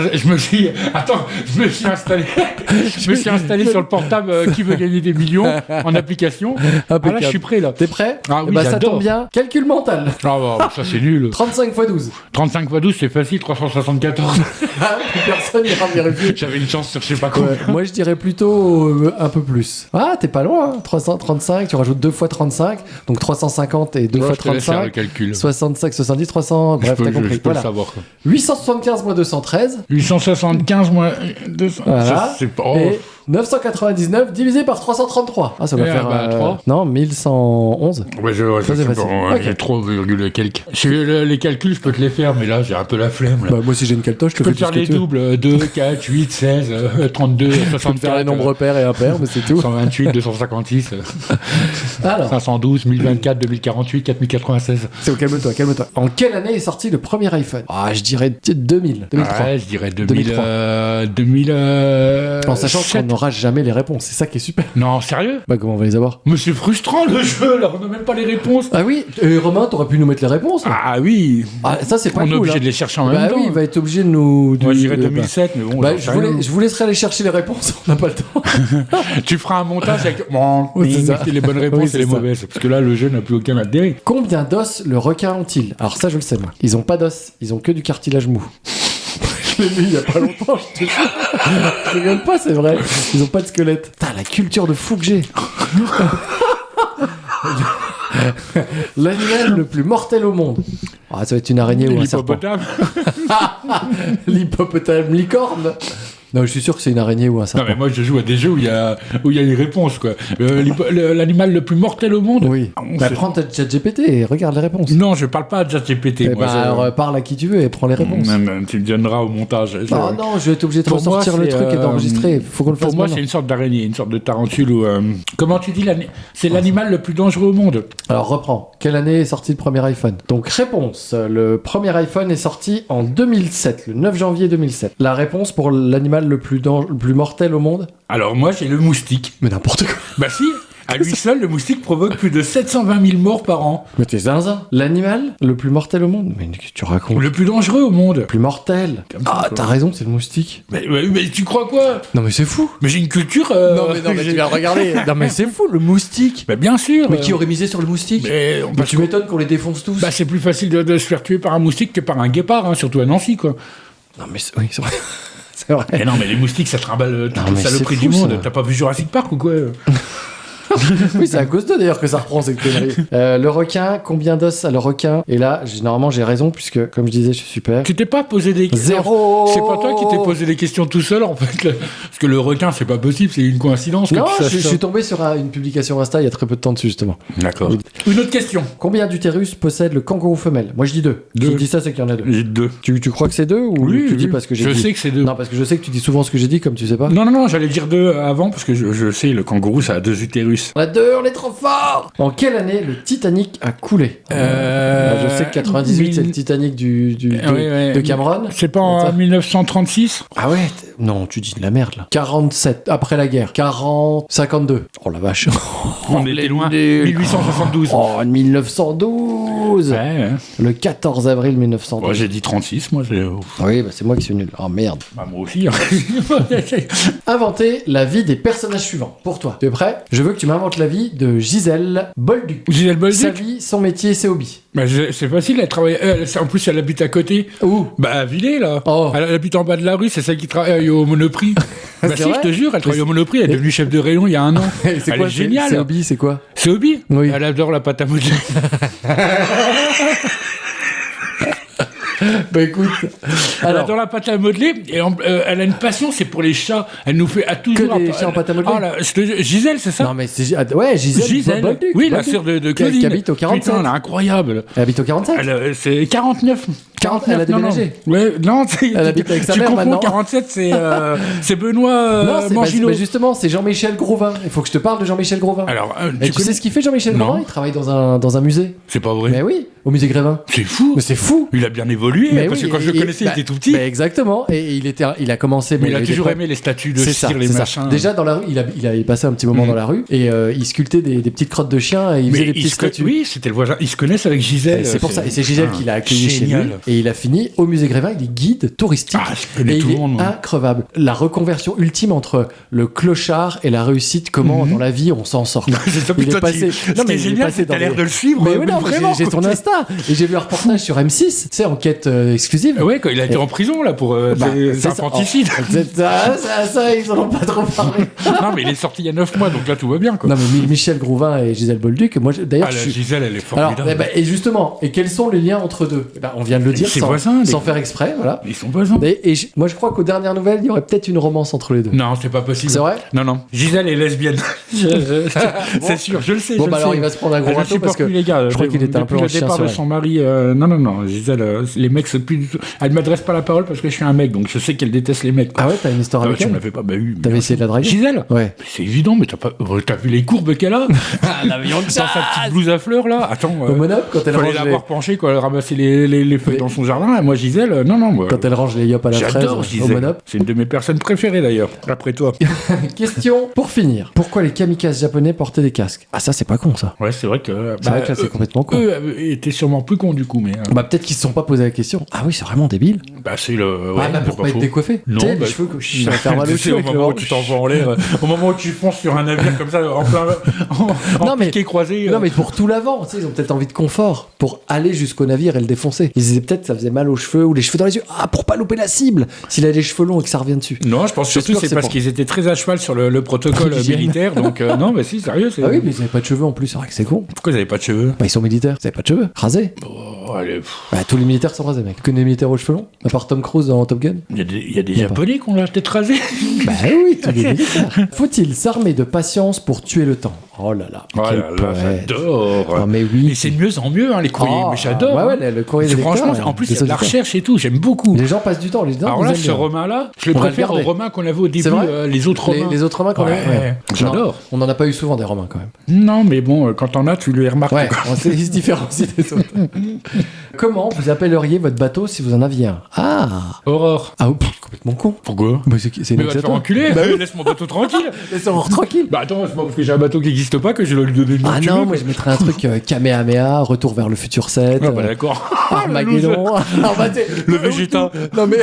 installé sur le portable qui veut gagner des millions en application. Ah là, je suis prêt là. T'es prêt? Ah oui, Eh ben, ça j'adore. tombe bien. Calcul mental. Ah bah, ça c'est nul. 35 x 12. 35 x 12, c'est facile, 374. Ah, plus personne n'ira vérifier. J'avais une chance sur je sais pas quoi. Ouais, moi je dirais plutôt un peu plus. Ah, t'es pas loin, hein. 335, tu rajoutes 2 fois 35, donc 350 et 2 fois Je te laisse faire le 35, calcul. 65, 70, 300, bref, t'as je compris. peux le Voilà. savoir. Quoi. 875 moins 213, 875 moins 200. voilà, C'est pas. et 999 divisé par 333. Ah, ça va Eh, faire... bah, 3. Non, 1111. Ouais, je Ça, c'est sais facile. pas, Ok. j'ai 3, quelques. Les calculs, je peux te les faire, mais là, j'ai un peu la flemme. Là. Bah, moi si j'ai une caltoche, je Je te peux fais te tout faire ce que les tu veux. doubles 2, 4, 8, 16, 32, Je peux te 64. faire les nombres pairs et impairs, mais c'est tout. 128, 256, Alors, 512, 1024, 2048, 4096. c'est calme-toi, calme-toi. En quelle année est sorti le premier iPhone? Ah, je dirais 2000, 2003. Ouais, je dirais 2003. 2000. En sachant qu'on n'aura jamais les réponses, c'est ça qui est super. Non, sérieux? Bah comment on va les avoir? Mais c'est frustrant le jeu, là, on n'a même pas les réponses. Ah oui, Romain, t'aurais pu nous mettre les réponses. Ah oui, Ah, ça c'est pas on est cool. obligé hein. de les chercher en Bah même temps. oui, il va être obligé de nous... Moi, je dirais bah, 2007, mais bon, bah, j'en sais rien. je vous laisserai aller chercher les réponses, on n'a pas le temps. Tu feras un montage avec bon, Oui, c'est ça. les bonnes réponses Oui, et c'est les ça. mauvaises. Parce que là, le jeu n'a plus aucun intérêt. Combien d'os le requin ont-ils? Alors ça je le sais moi. Ils ont pas d'os, ils ont que du cartilage mou. Je l'ai lu il y a pas longtemps, je te jure. Je rigole pas, c'est vrai. Ils ont pas de squelette. Putain, la culture de fou que j'ai. L'animal le plus mortel au monde. Ah, ça va être une araignée ou un serpent. L'hippopotame. L'hippopotame licorne. Non, je suis sûr que c'est une araignée ou un Non, serpent. mais moi, je joue à des jeux où il y a les réponses, quoi. L'animal le plus mortel au monde. Oui. On Bah, sait- prends ta ChatGPT et regarde les réponses. Non, je parle pas de ChatGPT. Eh moi, bah, je- alors, parle à qui tu veux et prends les réponses. Tu me donneras au montage. Non, non, je vais être obligé de Pour moi, ressortir le c'est, truc et d'enregistrer. Faut qu'on le fasse Pour moi, maintenant. c'est une sorte d'araignée, une sorte de tarentule. Ou, comment tu dis c'est l'animal le plus dangereux au monde. Alors, reprends. Quelle année est sorti le premier iPhone? Donc, réponse. Le premier iPhone est sorti en 2007, le 9 janvier 2007. La réponse pour l'animal le plus mortel au monde? Alors, moi, j'ai le moustique. Mais n'importe quoi. Bah si, à lui seul, le moustique provoque plus de 720 000 morts par an. Mais t'es zinzin. L'animal le plus mortel au monde? Mais qu'est-ce que tu racontes? Le plus dangereux au monde. Le plus mortel. Comme ça, Ah, quoi. t'as raison, c'est le moustique. Mais tu crois quoi? Non, mais c'est fou. Mais j'ai une culture. tu viens de regarder. Non, mais c'est fou, le moustique. Bah bien sûr. Mais qui aurait misé sur le moustique? Mais Bah, tu m'étonnes qu'on les défonce tous. Bah c'est plus facile de se faire tuer par un moustique que par un guépard, hein, surtout à Nancy, quoi. Non, mais oui, c'est vrai. C'est vrai. Mais non, mais les moustiques, ça trimballe toutes Non, les mais saloperies c'est du fou, monde. ça. T'as pas vu Jurassic Park ou quoi? Oui, c'est à cause d'eux d'ailleurs que ça reprend cette connerie. Le requin, combien d'os a le requin? Et là, normalement, j'ai raison, puisque, comme je disais, je suis super. Tu t'es pas posé des questions. Zéro. C'est pas toi qui t'es posé des questions tout seul, en fait. Parce que le requin, c'est pas possible, c'est une coïncidence. Non, que tu saches je ça. suis tombé sur une publication Insta il y a très peu de temps dessus, justement. D'accord. Une autre question. Combien d'utérus possède le kangourou femelle? Moi, je dis 2. Deux. Si je dis ça, c'est qu'il y en a 2. J'ai deux. Tu crois que c'est 2 ou tu dis parce que j'ai je dit? sais que c'est deux. Non, parce que je sais que tu dis souvent ce que j'ai dit, comme tu sais pas. Non, j'allais dire deux avant, parce que je sais, le kangourou, ça a 2 utérus. 90. On a 2, on est trop fort. En quelle année le Titanic a coulé? Je sais que 98, c'est le Titanic de Cameron. C'est pas en 1936? Ah ouais? Non, tu dis de la merde, là. 47, après la guerre. 52. Oh la vache. On était loin. 1872. Oh, 1912. Ouais. Le 14 avril 1912. Moi, j'ai dit 36, moi. Oui, bah c'est moi qui suis nul. Oh merde. Bah, moi aussi. Inventer la vie des personnages suivants. Pour toi. Tu es prêt? Je veux que tu m'inventes la vie de Gisèle Bolduc. Gisèle Bolduc? Sa vie, son métier, ses hobbies. Bah, c'est facile, elle travaille. En plus, elle habite à côté. Où? Bah, à Villers, là. Oh. Elle habite en bas de la rue, c'est celle qui travaille au Monoprix. Bah, si, vrai je te jure, elle travaille au Monoprix, elle est devenue chef de rayon il y a un an. C'est Elle quoi, est géniale. Ses hobbies, c'est quoi? C'est hobby? Oui. Elle adore la pâte à modeler. Bah écoute. Elle adore la pâte à modeler et elle a une passion, c'est pour les chats. Elle nous fait à toujours. Que des chats en pâte à modeler. Ah, Gisèle, c'est ça? Non mais c'est ouais, Gisèle Bolduc. Oui, la sœur de Claudine. Qui habite au 47. Putain, elle est incroyable. Elle habite au 47. C'est 49. 40, elle a déménagé. Ouais, non, elle habite avec sa mère maintenant. 47, c'est Benoît Mangino. Bah justement, c'est Jean-Michel Grovin. Il faut que je te parle de Jean-Michel Grovin. Alors, tu sais ce qu'il fait, Jean-Michel Grovin? Il travaille dans un musée. C'est pas vrai. Mais oui, au musée Grévin. C'est fou. Mais c'est fou. Il a bien évolué, parce que quand je le connaissais, il était tout petit. Bah exactement. Et il a commencé. Mais il a toujours aimé les statues de cire, les machins. Déjà dans la rue, il avait passé un petit moment dans la rue et il sculptait des petites crottes de chiens et il faisait des petites statues. Oui, c'était le voisin. Ils se connaissent avec Gisèle. C'est pour ça. Et c'est Gisèle qui l'a accueilli chez lui. Et il a fini au musée Grévin. Il est guide touristique. Ah, je connais tout le monde. Il est increvable. La reconversion ultime entre le clochard et la réussite. Comment dans la vie on s'en sort. Il est passé. Non mais génial. T'as l'air de le suivre. Mais non, vraiment. J'ai ton Insta et j'ai vu un reportage sur M6. Tu sais, enquête exclusive. Ouais, quand il a été en prison là pour infanticide. Ça, ils en ont pas trop parlé. Non, mais il est sorti il y a 9 mois, donc là tout va bien. Quoi. Non, mais Michel Grovin et Gisèle Bolduc, moi d'ailleurs. Gisèle, elle est formidable. Alors, et justement, et quels sont les liens entre deux? On vient de le dire sans faire exprès, voilà. Ils sont voisins. Et moi je crois qu'aux dernières nouvelles, il y aurait peut-être une romance entre les deux. Non, c'est pas possible. C'est vrai? Non. Gisèle est lesbienne. C'est sûr, je le sais. Bon, bah alors il va se prendre un gros râteau parce que les gars, je crois qu'il était un peu en chien le départ de son mari. Non, Gisèle, les mecs, c'est plus du tout. Elle m'adresse pas la parole parce que je suis un mec, donc je sais qu'elle déteste les mecs. Quoi. Ah ouais, t'as une histoire avec elle? Tu me l'avais pas eu. T'avais essayé de la draguer? Gisèle? Ouais. C'est évident, mais t'as vu les courbes qu'elle a? L'avion de dans sa petite blouse à fleurs là. Attends. Au monop, quand elle fallait l'avoir penchée, quoi. Elle ramassait les feuilles dans son jardin. Et moi, Gisèle, non. Moi, quand elle range les yop à la fraise au monop. C'est une de mes personnes préférées d'ailleurs. Après toi. Question pour finir. Pourquoi les kamikazes japonais portaient des casques? Ah, ça, c'est pas con, ça. Ouais, c'est vrai que. C'est vrai que là, c'est complètement con. Eux étaient sûrement plus cons du coup, mais. Bah, peut-être qu'ils se sont pas posé la question. Ah oui, c'est vraiment débile. Bah, c'est le. Ouais, pour pas être décoiffé. Non, les cheveux que ça va faire mal aux cheveux. Au moment où tu t'envoies en l'air, au moment où tu fonces sur un navire comme ça, en plein. Piqué croisé. Non, mais pour tout l'avant, tu sais, ils ont peut-être envie de confort pour aller jusqu'au navire et le défoncer. Ils disaient peut-être que ça faisait mal aux cheveux ou les cheveux dans les yeux. Ah, pour pas louper la cible s'il a les cheveux longs et que ça revient dessus. Non, je pense surtout c'est parce qu'ils étaient très à cheval sur le protocole militaire. Donc, non, mais si, sérieux. Ah oui, mais ils avaient pas de cheveux en plus, c'est vrai que c'est con. Pourquoi ils avaient pas de cheveux? Bah, ils sont militaires, ils avaient pas de cheveux. Rasés. Oh, allez. Bah, tous les militaires sont rasés, mec. Tu connais les militaires aux cheveux longs? À part Tom Cruise dans Top Gun? Il y a des Japonais qui ont la tête rasée. Bah oui, tous les militaires. Faut-il s'armer de patience pour tuer le temps? Oh là là. Oh là là, j'adore. Non, mais oui. Et c'est de mieux en mieux, les courriers. Mais j'adore. Ouais, le courrier des lecteurs. Franchement, en plus, il y a de la recherche et tout. J'aime beaucoup. Les gens passent du temps. Alors là, ce romain-là, je le préfère aux romans qu'on avait au début. Les autres romans. Les autres romans qu'on avait. Ouais. J'adore. On n'en a pas eu souvent des romans quand même. Non, mais bon, quand t'en as, tu les remarques. Ouais, ils se différencient des autres. Comment vous appelleriez votre bateau si vous en aviez un? Ah, Aurore. Ah, complètement con. Pourquoi? Bah, c'est mais va te faire enculer. Bah, laisse mon bateau tranquille. Laisse Aurore tranquille. Bah attends, c'est pas parce que j'ai un bateau qui n'existe pas que je vais lui donner le nom. Ah non, moi je mettrais un truc Kamehameha, Retour vers le futur 7. Ah bah d'accord. Armageddon. Le Végéta. Non mais.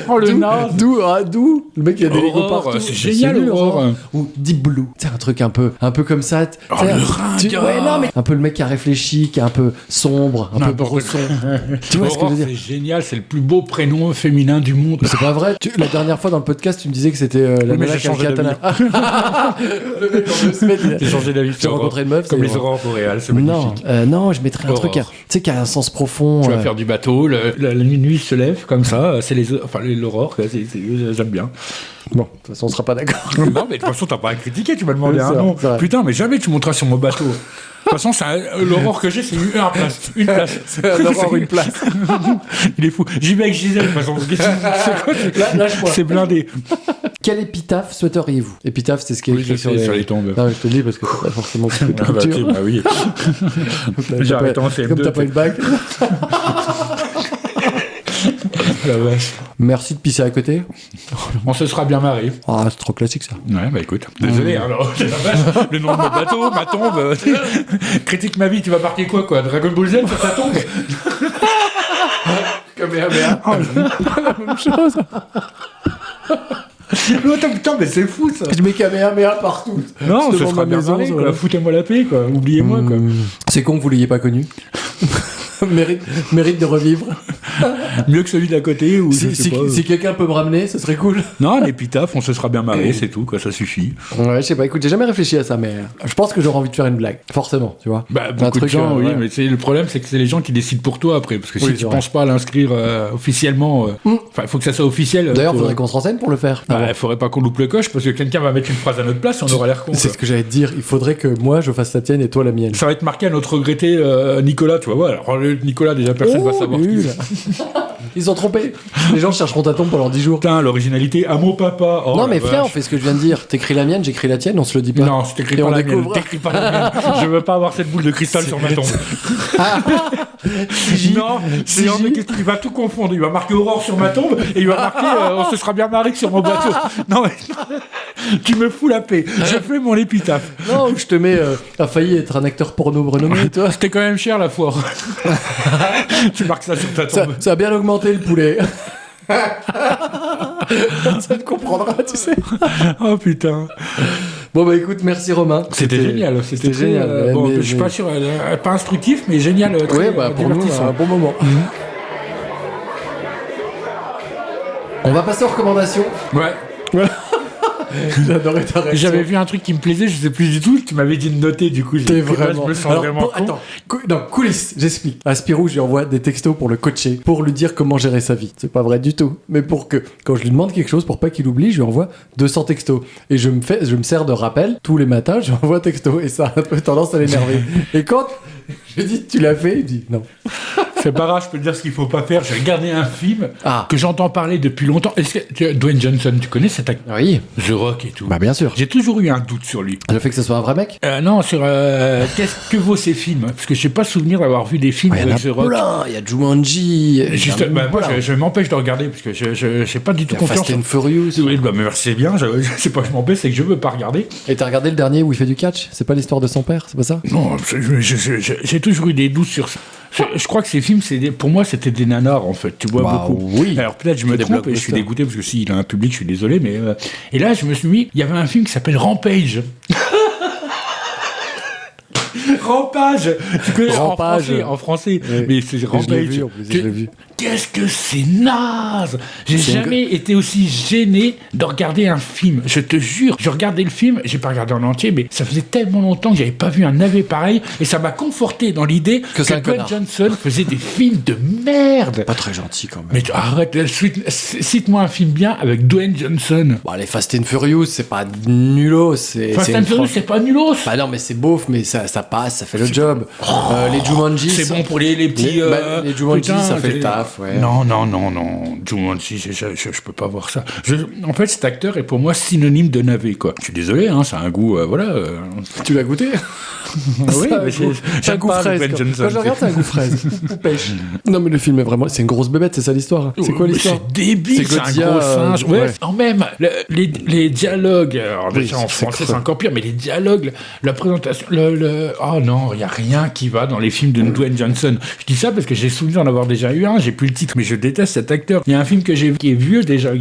Oh le naze. D'où le mec il y a des Lego partout. C'est génial, Aurore. Ou Deep Blue. C'est un truc un peu comme ça. Oh le ringard. Ouais, non mais. Un peu le mec qui a réfléchi, qui est un peu sombre, un peu brosson. Tu vois ce que je veux dire? C'est génial, c'est le plus beau prénom féminin du monde. C'est pas vrai. La dernière fois dans le podcast, tu me disais que c'était la nana qui a katana. Le mec en 2 semaines, j'ai changé d'avis. Tu as rencontré une meuf. Comme les aurores boréales, c'est magnifique. Non, je mettrais un truc, tu sais, qui a un sens profond. Tu vas faire du bateau, la nuit se lève comme ça, c'est l'aurore, j'aime bien. Bon, de toute façon, on sera pas d'accord. Non, mais de toute façon, t'as pas à critiquer, tu m'as demandé un nom. Putain, mais jamais tu monteras sur mon bateau. De toute façon, l'aurore que j'ai, c'est une place. Une place. C'est un aurore, une place. Il est fou. J'y vais avec Gisèle, de toute façon. C'est quoi? Lâche-moi. C'est blindé. Quelle épitaphe souhaiteriez-vous? Épitaphe, c'est ce qui est Oui, écrit je sais, sur les tombes. Non, je te le dis parce que t'as pas forcément beaucoup de Ah bah, culture. bah oui. J'ai arrêté en CM2. Comme t'as pas eu le bac. La vache. Merci de pisser à côté. On se sera bien marré. Ah, c'est trop classique ça. Ouais, bah écoute. Désolé, alors, la vache, le nom de mon bateau, ma tombe. Critique ma vie, tu vas marquer quoi? Dragon Ball Z sur ta tombe? Kamehameha. La même chose. Putain, mais c'est fou ça. Je mets Kamehameha partout. Non, ce devant sera ma bien maison, marré, ça quoi. va. Foutez-moi la paix, quoi. Oubliez-moi, quoi. C'est con que vous l'ayez pas connu. mérite de revivre. Mieux que celui d'à côté, ou je sais Si, pas. si quelqu'un peut me ramener, ce serait cool. Non, l'épitaphe, on se sera bien marré, c'est tout, quoi, ça suffit. Ouais, je sais pas, écoute, j'ai jamais réfléchi à ça, mais je pense que j'aurais envie de faire une blague. Forcément, tu vois. Bah, Un beaucoup de gens, oui, ouais. mais le problème, c'est que c'est les gens qui décident pour toi après. Parce que Oui, si c'est tu vrai. penses pas à l'inscrire officiellement, enfin, il faut que ça soit officiel. D'ailleurs, faut- faudrait qu'on se renseigne pour le faire. Bah, faudrait pas qu'on loupe le coche parce que quelqu'un va mettre une phrase à notre place et on aura l'air con. C'est quoi. ce que j'allais te dire. Il faudrait que moi, je fasse la tienne et toi la mienne. Ça va être marqué à notre regretté Nicolas, tu vois. Ouais, alors, Nicolas, déjà, personne va savoir qui nul. c'est. Ils sont trompés. Les gens chercheront ta tombe pendant 10 jours. Putain, l'originalité à mon papa. Oh, non, la mais viens, on vache. fait ce que je viens de dire. T'écris la mienne, j'écris la tienne, on se le dit pas. Non, c'est écrit Et pas on la mienne. découvre. T'écris pas la mienne. Je veux pas avoir cette boule de cristal sur ma tombe. Non, c'est Si un j'y- mec qui va tout confondre. Il va marquer Aurore sur ma tombe et il va marquer on se sera bien marré que sur mon bateau. Non, mais tu me fous la paix. Je fais mon épitaphe. Non, je te mets. A failli être un acteur porno renommé, toi. C'était quand même cher la foire. Tu marques ça sur ta Ça, tombe. ça a bien augmenté le poulet. Ça te comprendra, tu sais. Oh putain. Bon, bah écoute, merci Romain. C'était génial. C'était très, génial. bon, mais- je suis pas sûr, pas instructif, mais génial. Très, Ouais, bah pour nous, divertissant. un bon moment. On va passer aux recommandations. Ouais. J'adorais ta réaction. J'avais vu un truc qui me plaisait, je sais plus du tout. Tu m'avais dit de noter, du coup, T'es là, vraiment. je me sens Alors, vraiment bon, con. attends, non, coulisses, j'explique. À Spirou, je lui envoie des textos pour le coacher, pour lui dire comment gérer sa vie. C'est pas vrai du tout. Mais pour que, quand je lui demande quelque chose, pour pas qu'il oublie, je lui envoie 200 textos. Et je me sers de rappel tous les matins, je lui envoie un texto. Et ça a un peu tendance à l'énerver. Et quand je lui dis, tu l'as fait, il dit non. C'est pas grave, je peux te dire ce qu'il faut pas faire. J'ai regardé un film Ah. que j'entends parler depuis longtemps. Est-ce que Dwayne Johnson, tu connais cet acteur Oui. The Rock et tout. Bah, bien sûr. J'ai toujours eu un doute sur lui. Le fait que ce soit un vrai mec. Non, sur qu'est-ce que vaut ces films Parce que je n'ai pas souvenir d'avoir vu des films Il y en avec a The Rock. plein. Il y a Jumanji. Juste, moi, je m'empêche de regarder parce que je n'ai pas du tout Il y a confiance. Fast and Furious. Oui, bah, mais c'est bien. C'est pas que je m'empêche, c'est que je veux pas regarder. Et t'as regardé le dernier où il fait du catch? C'est pas l'histoire de son père, c'est pas ça? Non, j'ai toujours eu des doutes sur ça. Je crois que ces films, pour moi, c'était des nanars, en fait. Tu vois Bah, beaucoup. oui. Alors peut-être je me C'est des trompe et je suis blockbusters. dégoûté parce que s'il a un public, je suis désolé. Mais et là, je me suis mis. Il y avait un film qui s'appelle Rampage. Rampage. Tu connais Rampage. en français. Oui. Mais c'est Je l'ai Rampage. vu, en plus, je l'ai vu. Qu'est-ce que c'est naze! J'ai C'est jamais été aussi gêné de regarder un film. Je te jure, je regardais le film, j'ai pas regardé en entier, mais ça faisait tellement longtemps que j'avais pas vu un navet pareil, et ça m'a conforté dans l'idée Que c'est un Dwayne connard. Johnson faisait des films de merde. Pas très gentil quand même. Mais arrête, cite-moi un film bien avec Dwayne Johnson. Bon, les Fast and Furious, c'est pas nullo, c'est. Fast c'est and une Furious, franchise- c'est pas nulos. Bah non, mais c'est beauf, mais ça passe, ça fait le job. Les Jumanji. C'est bon pour les petits. Les Jumanji, putain, ça fait le c'est- taf, ouais. Non. Jumanji, je peux pas voir ça. En fait, cet acteur est pour moi synonyme de navet, quoi. Je suis désolé, hein, ça a un goût, voilà. Tu l'as goûté? Oui, mais c'est un j'aime goût pas fraise. Dwayne Quand Johnson. je regarde, c'est un goût fraise. Ou pêche. Non, mais le film est vraiment. C'est une grosse bébête, c'est ça l'histoire. C'est quoi Mais l'histoire? C'est débile, C'est c'est un Godzilla, gros singe. ouais. Ouais, quand même, les dialogues, alors déjà Oui, en c'est français creux. c'est encore pire, mais les dialogues, la présentation, oh non, il n'y a rien qui va dans les films de Dwayne Johnson. Je dis ça parce que j'ai souvenir d'en avoir déjà eu un, j'ai plus le titre, mais je déteste cet acteur. Il y a un film que j'ai vu qui est vieux déjà,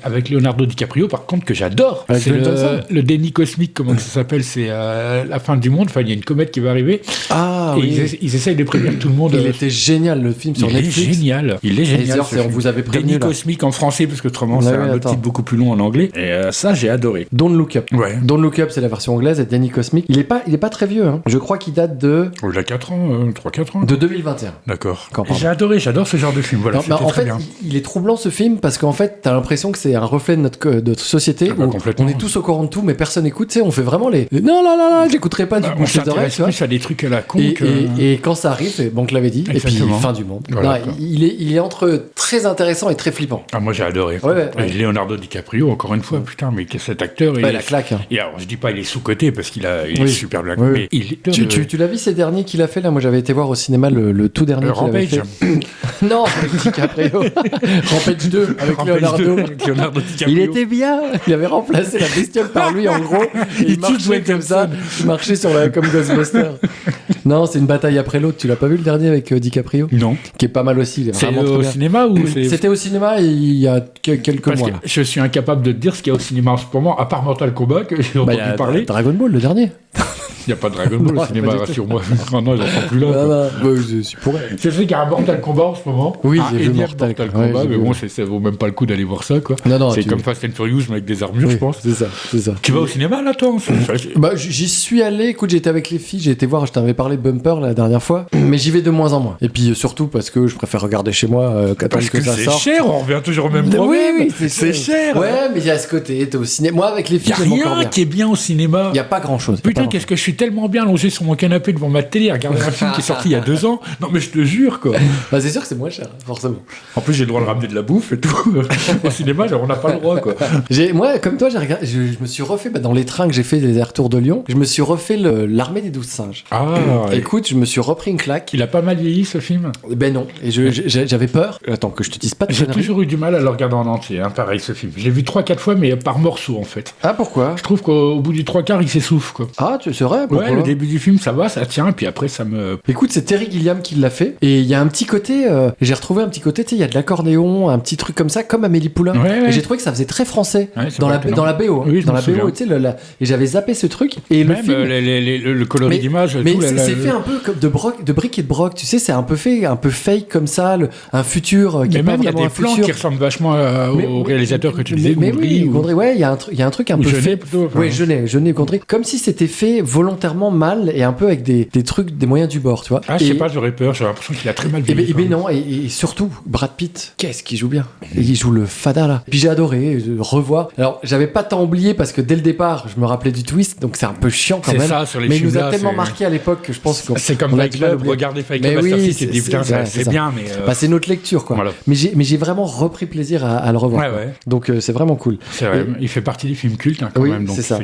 avec Leonardo DiCaprio, par contre, que j'adore. Avec C'est Dwayne Johnson le déni cosmique, comment ça s'appelle, c'est la fin du monde, enfin il y a une comète qui va arriver, Ah et oui. ils essayent de prévenir tout le monde. Il était génial le film sur Il est Netflix. génial. Il est Et génial. d'ailleurs, ce on film. vous avait prévenu Déni là. cosmique en français, parce que autrement, Ouais, c'est ouais, un autre attends. titre beaucoup plus long en anglais. Et ça, j'ai adoré. Don't Look Up. Ouais. Don't Look Up, c'est la version anglaise, et Danny Cosmic. Il est pas très vieux, hein. Je crois qu'il date de Il a 4 ans, 3-4 ans. 2021. D'accord. Quand, pardon. J'ai adoré ce film. genre de film. Voilà, Non, en fait, il est troublant ce film parce qu'en fait, t'as l'impression que c'est un reflet de notre société où on est tous au courant de tout, mais personne n'écoute. Tu sais, on fait vraiment les non, j'écouterai pas du coup. On s'intéresse plus à des trucs à la con. Et quand ça arrive, bon, on te l'avait dit, exactement. Et puis fin du monde. Voilà, non, il est entre très intéressant et très flippant. Ah, moi j'ai adoré. Ouais. Leonardo DiCaprio, encore une fois, putain, mais cet acteur. La claque. Et alors, je dis pas il est sous-coté parce qu'il est super bien. Mais tu l'as vu ces derniers qu'il a fait là? Moi j'avais été voir au cinéma le tout dernier qu'il avait fait. Non, avec DiCaprio. Rampage 2 avec Leonardo DiCaprio. Il était bien. Il avait remplacé la bestiole par lui en gros. Et il marchait comme ça. Il marchait comme Ghostbusters. Non, c'est une bataille après l'autre. Tu l'as pas vu le dernier avec DiCaprio? Non. Qui est pas mal aussi. C'est au cinéma ou C'était au cinéma il y a quelques mois. Je suis incapable de te dire ce qu'il y a au cinéma en ce moment, à part Mortal Kombat que j'ai entendu parler. Dragon Ball, le dernier. Il n'y a pas de Dragon Ball au cinéma, rassure-moi. Non, ils en sont plus là. Je pourrais. C'est vrai qu'il y a un Mortal Kombat en ce moment. Oui, j'ai vu Mortal Kombat, mais bon, ça vaut même pas le coup d'aller voir ça, quoi. Non, c'est comme Fast and Furious, mais avec des armures, je pense. C'est ça. Tu vas au cinéma, là, toi? J'y suis allé, écoute, j'étais avec les filles, j'ai été voir, je t'avais parlé de Bumper la dernière fois, mais j'y vais de moins en moins. Et puis surtout parce que je préfère regarder chez moi parce que ça sort. C'est cher, on revient toujours au même problème. Oui, c'est cher. Ouais, mais il y a ce côté, t'es au cinéma. Moi, avec les filles, j'aime encore bien. Il y a rien qui est bien au cinéma. Il y a pas grand-chose. Putain, qu'est-ce que je suis tellement bien allongé sur mon canapé devant ma télé à regarder un film qui est sorti il y a 2 ans. Non, mais je te jure, quoi. Bah, c'est sûr que c'est moins cher, forcément. En plus, j'ai le droit de ramener de la bouffe et tout. Au cinéma, on n'a pas le droit, quoi. Moi, comme toi, je me suis refait, dans les trains que j'ai fait des allers-retours de Lyon, je me suis refait l'Armée des 12 singes. Ah, écoute, je me suis repris une claque. Il a pas mal vieilli, ce film? Ben non. Et j'avais peur. Attends, que je te dise pas de J'ai toujours eu du mal à le regarder en entier, hein, pareil, ce film. Je l'ai vu 3-4 fois, mais par morceaux, en fait. Ah, pourquoi? Je trouve qu'au bout du 3/4, il s'essouffle, quoi. Ah, c'est vrai? Ouais, le début du film, ça va, ça tient, et puis après, ça me... Écoute, c'est Terry Gilliam qui l'a fait, et il y a un petit côté, j'ai retrouvé un petit côté, tu sais, il y a de l'accordéon, un petit truc comme ça, comme Amélie Poulain. Ouais. Et j'ai trouvé que ça faisait très français, dans la BO. Oui, dans la BO, tu sais, et j'avais zappé ce truc, et même le coloris d'image, mais c'est fait un peu comme de briques et de broc, tu sais, c'est un peu fait, un peu fake comme ça, un futur qui est pas vraiment un futur. Mais même il y a des plans qui ressemblent vachement au réalisateur que tu disais, Gondry. Ouais, il y a un truc un peu fait. Ouais, Jeunet, Gondry, comme si c'était fait volontairement mal et un peu avec des trucs, des moyens du bord, tu vois. Ah, je sais pas, j'aurais peur, j'ai l'impression qu'il a très mal vieilli. Et non, et surtout, Brad Pitt, qu'est-ce qu'il joue bien. Il joue le fada, là. Puis j'ai adoré revoir. Alors, j'avais pas tant oublié parce que dès le départ, je me rappelais du twist, donc c'est un peu chiant quand même. Ça, sur les mais il films nous a tellement marqué à l'époque que je pense qu'on... C'est comme Fight Club, regarder Fight Club Masterpiece et dit putain, c'est bien, mais... c'est notre lecture, quoi. Voilà. Mais j'ai vraiment repris plaisir à le revoir. Ouais. Donc c'est vraiment cool. C'est vrai, il fait partie des films cultes, quand même. Donc c'est ça.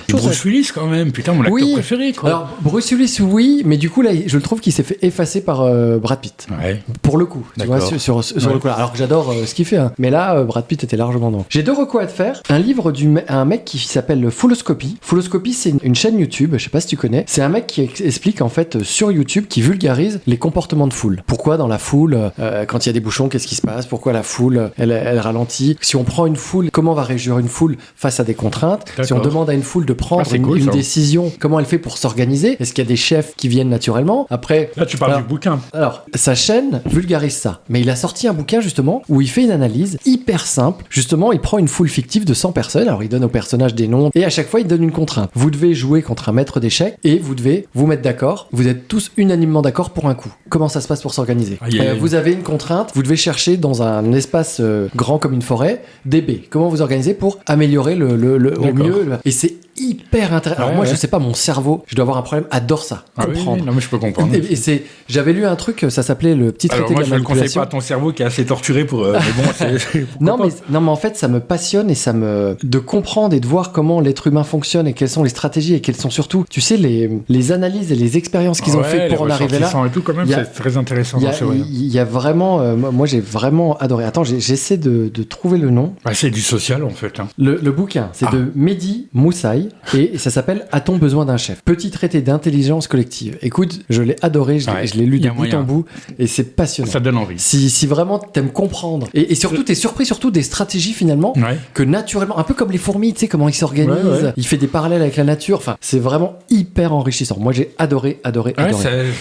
Bruce Willis, quand même, putain, mon acteur préféré, quoi. Alors, Bruce Willis, oui, mais du coup, là, je le trouve qu'il s'est fait effacer par Brad Pitt. Ouais. Pour le coup, tu vois, sur le coup. Alors que j'adore ce qu'il fait, hein. Mais là, Brad Pitt était largement dans. J'ai 2 recos à te faire. Un livre d'un mec qui s'appelle Fouloscopie. Fouloscopie, c'est une chaîne YouTube, je sais pas si tu connais. C'est un mec qui explique, en fait, sur YouTube, qui vulgarise les comportements de foule. Pourquoi dans la foule, quand il y a des bouchons, qu'est-ce qui se passe? Pourquoi la foule, elle ralentit? Si on prend une foule, comment va réagir une foule face à des contraintes? Si on demande à une foule de prendre une décision, comment elle fait pour s'organiser? Est-ce qu'il y a des chefs qui viennent naturellement? Après... Là, tu parles du bouquin. Alors, sa chaîne vulgarise ça. Mais il a sorti un bouquin, justement, où il fait une analyse hyper simple. Justement, il prend une foule fictive de 100 personnes. Alors, il donne aux personnages des noms. Et à chaque fois, il donne une contrainte. Vous devez jouer contre un maître d'échecs et vous devez vous mettre d'accord. Vous êtes tous unanimement d'accord pour un coup. Comment ça se passe pour s'organiser? Vous avez une contrainte. Vous devez chercher dans un espace grand comme une forêt des baies. Comment vous organisez pour améliorer au mieux? Et c'est hyper intéressant. Alors moi, je sais pas, mon cerveau, je dois avoir un problème, adore ça, comprendre. Oui, non, mais je peux comprendre. Et j'avais lu un truc, ça s'appelait le petit traité de la manipulation. Alors moi, je ne conseille pas à ton cerveau qui est assez torturé pour... mais bon, non, mais en fait, ça me passionne et de comprendre et de voir comment l'être humain fonctionne et quelles sont les stratégies et quelles sont surtout, tu sais, les analyses et les expériences qu'ils ont fait pour en arriver là. Et tout, quand même, c'est très intéressant. Il y a vraiment, moi, j'ai vraiment adoré. Attends, j'essaie de trouver le nom. C'est du social, en fait. Hein. Le bouquin, c'est de Mehdi Moussaï. Et ça s'appelle A-t-on besoin d'un chef? Petit traité d'intelligence collective. Écoute, je l'ai adoré, je l'ai lu de bout en bout et c'est passionnant. Ça donne envie. Si vraiment t'aimes comprendre et surtout t'es surpris surtout des stratégies finalement que naturellement, un peu comme les fourmis, tu sais comment ils s'organisent, il fait des parallèles avec la nature. Enfin, c'est vraiment hyper enrichissant. Moi, j'ai adoré.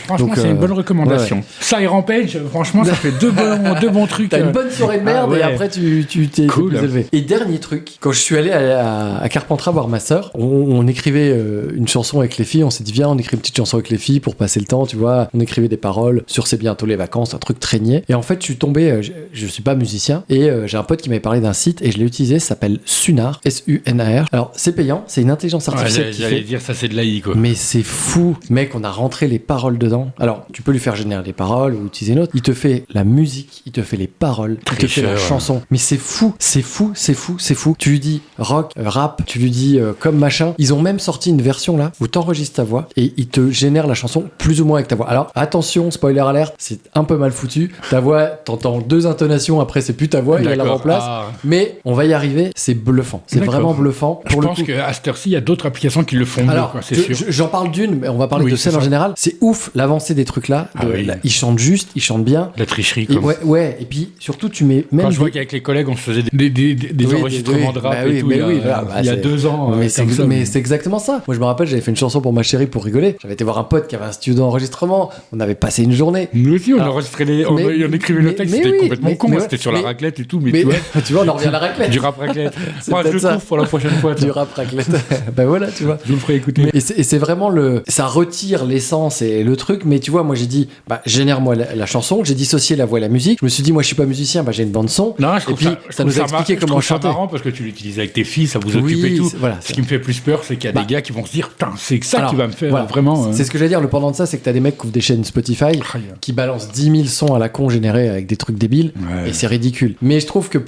Franchement, c'est une bonne recommandation. Ça et Rampage, franchement, ça fait deux bons trucs. T'as une bonne soirée de merde et après tu t'es cool. plus élevé. Et dernier truc, quand je suis allé à Carpentras voir ma sœur, on écrivait une chanson avec les filles, on s'est dit viens on écrit une petite chanson avec les filles pour passer le temps, tu vois, on écrivait des paroles sur c'est bientôt les vacances, un truc traînier. Et en fait je suis tombé, je suis pas musicien, et j'ai un pote qui m'avait parlé d'un site et je l'ai utilisé, ça s'appelle Sunar, S-U-N-A-R. Alors c'est payant, c'est une intelligence artificielle qui j'allais fait... dire ça c'est de l'AI quoi. Mais c'est fou, mec, on a rentré les paroles dedans. Alors tu peux lui faire générer des paroles ou utiliser une autre, il te fait la musique, il te fait les paroles, il te fait la chanson. Mais c'est fou, c'est fou, c'est fou, c'est fou. Tu lui dis rock, rap, tu lui dis comme machin. Ils ont même sorti une version là où t'enregistres ta voix et il te génère la chanson plus ou moins avec ta voix. Alors attention, spoiler alert, c'est un peu mal foutu. Ta voix, t'entends 2 intonations, après c'est plus ta voix, il la remplace. Ah. Mais on va y arriver, c'est bluffant. C'est vraiment bluffant. Je pense qu'à cette heure-ci, il y a d'autres applications qui le font mieux, quoi, c'est sûr. J'en parle d'une, mais on va parler de celle en général. C'est ouf l'avancée des trucs là. Ils chantent juste, ils chantent bien. La tricherie, quoi. Ouais, et puis surtout, tu mets même. Quand je vois qu'avec les collègues, on se faisait des enregistrements de rap et tout. Il y a 2 ans. Mais c'est exactement ça. Moi, je me rappelle, j'avais fait une chanson pour ma chérie pour rigoler. J'avais été voir un pote qui avait un studio d'enregistrement. On avait passé une journée. Nous aussi, on enregistrait on écrivait le texte. C'était complètement con. C'était sur la raclette et tout. Mais tu vois, on en revient à la raclette. Du rap raclette. Moi, je le trouve pour la prochaine fois. Du rap raclette. Ben voilà, tu vois. Je vous le ferai écouter. Et c'est vraiment ça retire l'essence et le truc. Mais tu vois, moi, j'ai dit, génère-moi la chanson. J'ai dissocié la voix et la musique. Je me suis dit, moi, je suis pas musicien. J'ai une bande son. Non, et puis, ça nous a expliqué comment chanter. C'est marrant parce que tu l'utilises avec tes filles, ça vous occupe et tout. Voilà, ce qui me fait plus peur, c'est qu'il y a des gars qui vont se dire, putain, c'est ça qui va me faire vraiment. C'est ce que j'allais dire. Le pendant de ça, c'est que t'as des mecs qui ouvrent des chaînes Spotify qui balancent 10 000 sons à la con générés avec des trucs débiles. Et c'est ridicule. Mais je trouve que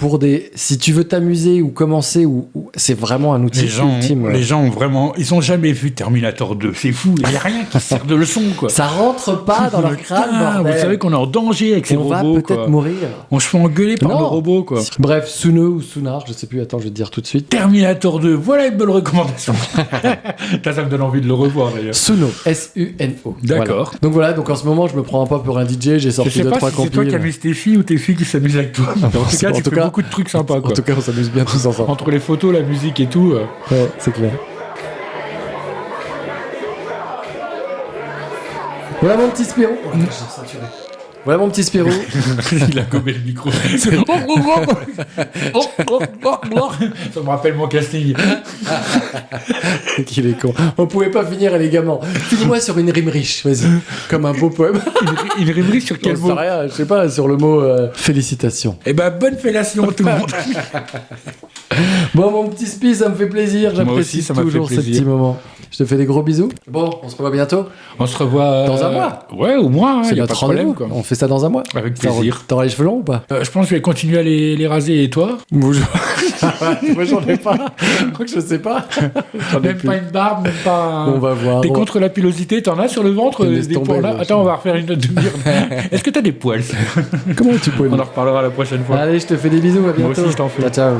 si tu veux t'amuser ou commencer, c'est vraiment un outil ultime. Les gens ont vraiment, ils ont jamais vu Terminator 2. C'est fou. Il y a rien qui sert de leçon, quoi. Ça rentre pas dans leur crâne. Vous savez qu'on est en danger avec ces robots. On va peut-être mourir. On se fait engueuler par le robot, quoi. Bref, Suno ou Sunar, je sais plus. Attends, je vais te dire tout de suite. Terminator 2. Voilà une bonne recommandation. Ça me donne envie de le revoir d'ailleurs. Suno, S-U-N-O. D'accord. Voilà. Donc en ce moment, je me prends pas pour un DJ. J'ai sorti 2-3 compiles. C'est toi qui amuses tes filles ou tes filles qui s'amusent avec toi. En tout cas, tu fais beaucoup de trucs sympas, quoi. En tout cas, on s'amuse bien tous ensemble. Entre les photos, la musique et tout. Ouais, c'est clair. Voilà mon petit Spirou. Voilà mon petit Spirou. Il a gobé le micro. Ça me rappelle mon casting. Qu'il est con. On pouvait pas finir élégamment. Finis-moi sur une rime riche, vas-y. Comme un beau poème. Une rime riche sur quel mot? Je sais pas, sur le mot félicitations. Eh ben, bonne fellation tout le monde. Bon, mon petit Spi, ça me fait plaisir. J'apprécie toujours ces petits moments. Je te fais des gros bisous. Bon, on se revoit bientôt. On se revoit dans un mois. Ouais, au moins. C'est notre rendez-vous. On fait ça dans un mois. Avec plaisir. T'auras les cheveux longs ou pas? Je pense que je vais continuer à les raser. Et toi? Bonjour. Moi, j'en ai pas. Je crois que je sais pas. Même pas une barbe, même pas. On va voir. T'es contre la pilosité? T'en as sur le ventre des poils là? Attends, on va refaire une autre demi-heure. Est-ce que t'as des poils? Comment tu poils? On en reparlera la prochaine fois. Allez, je te fais des bisous. À bientôt. Moi aussi, je t'en fais. Ciao.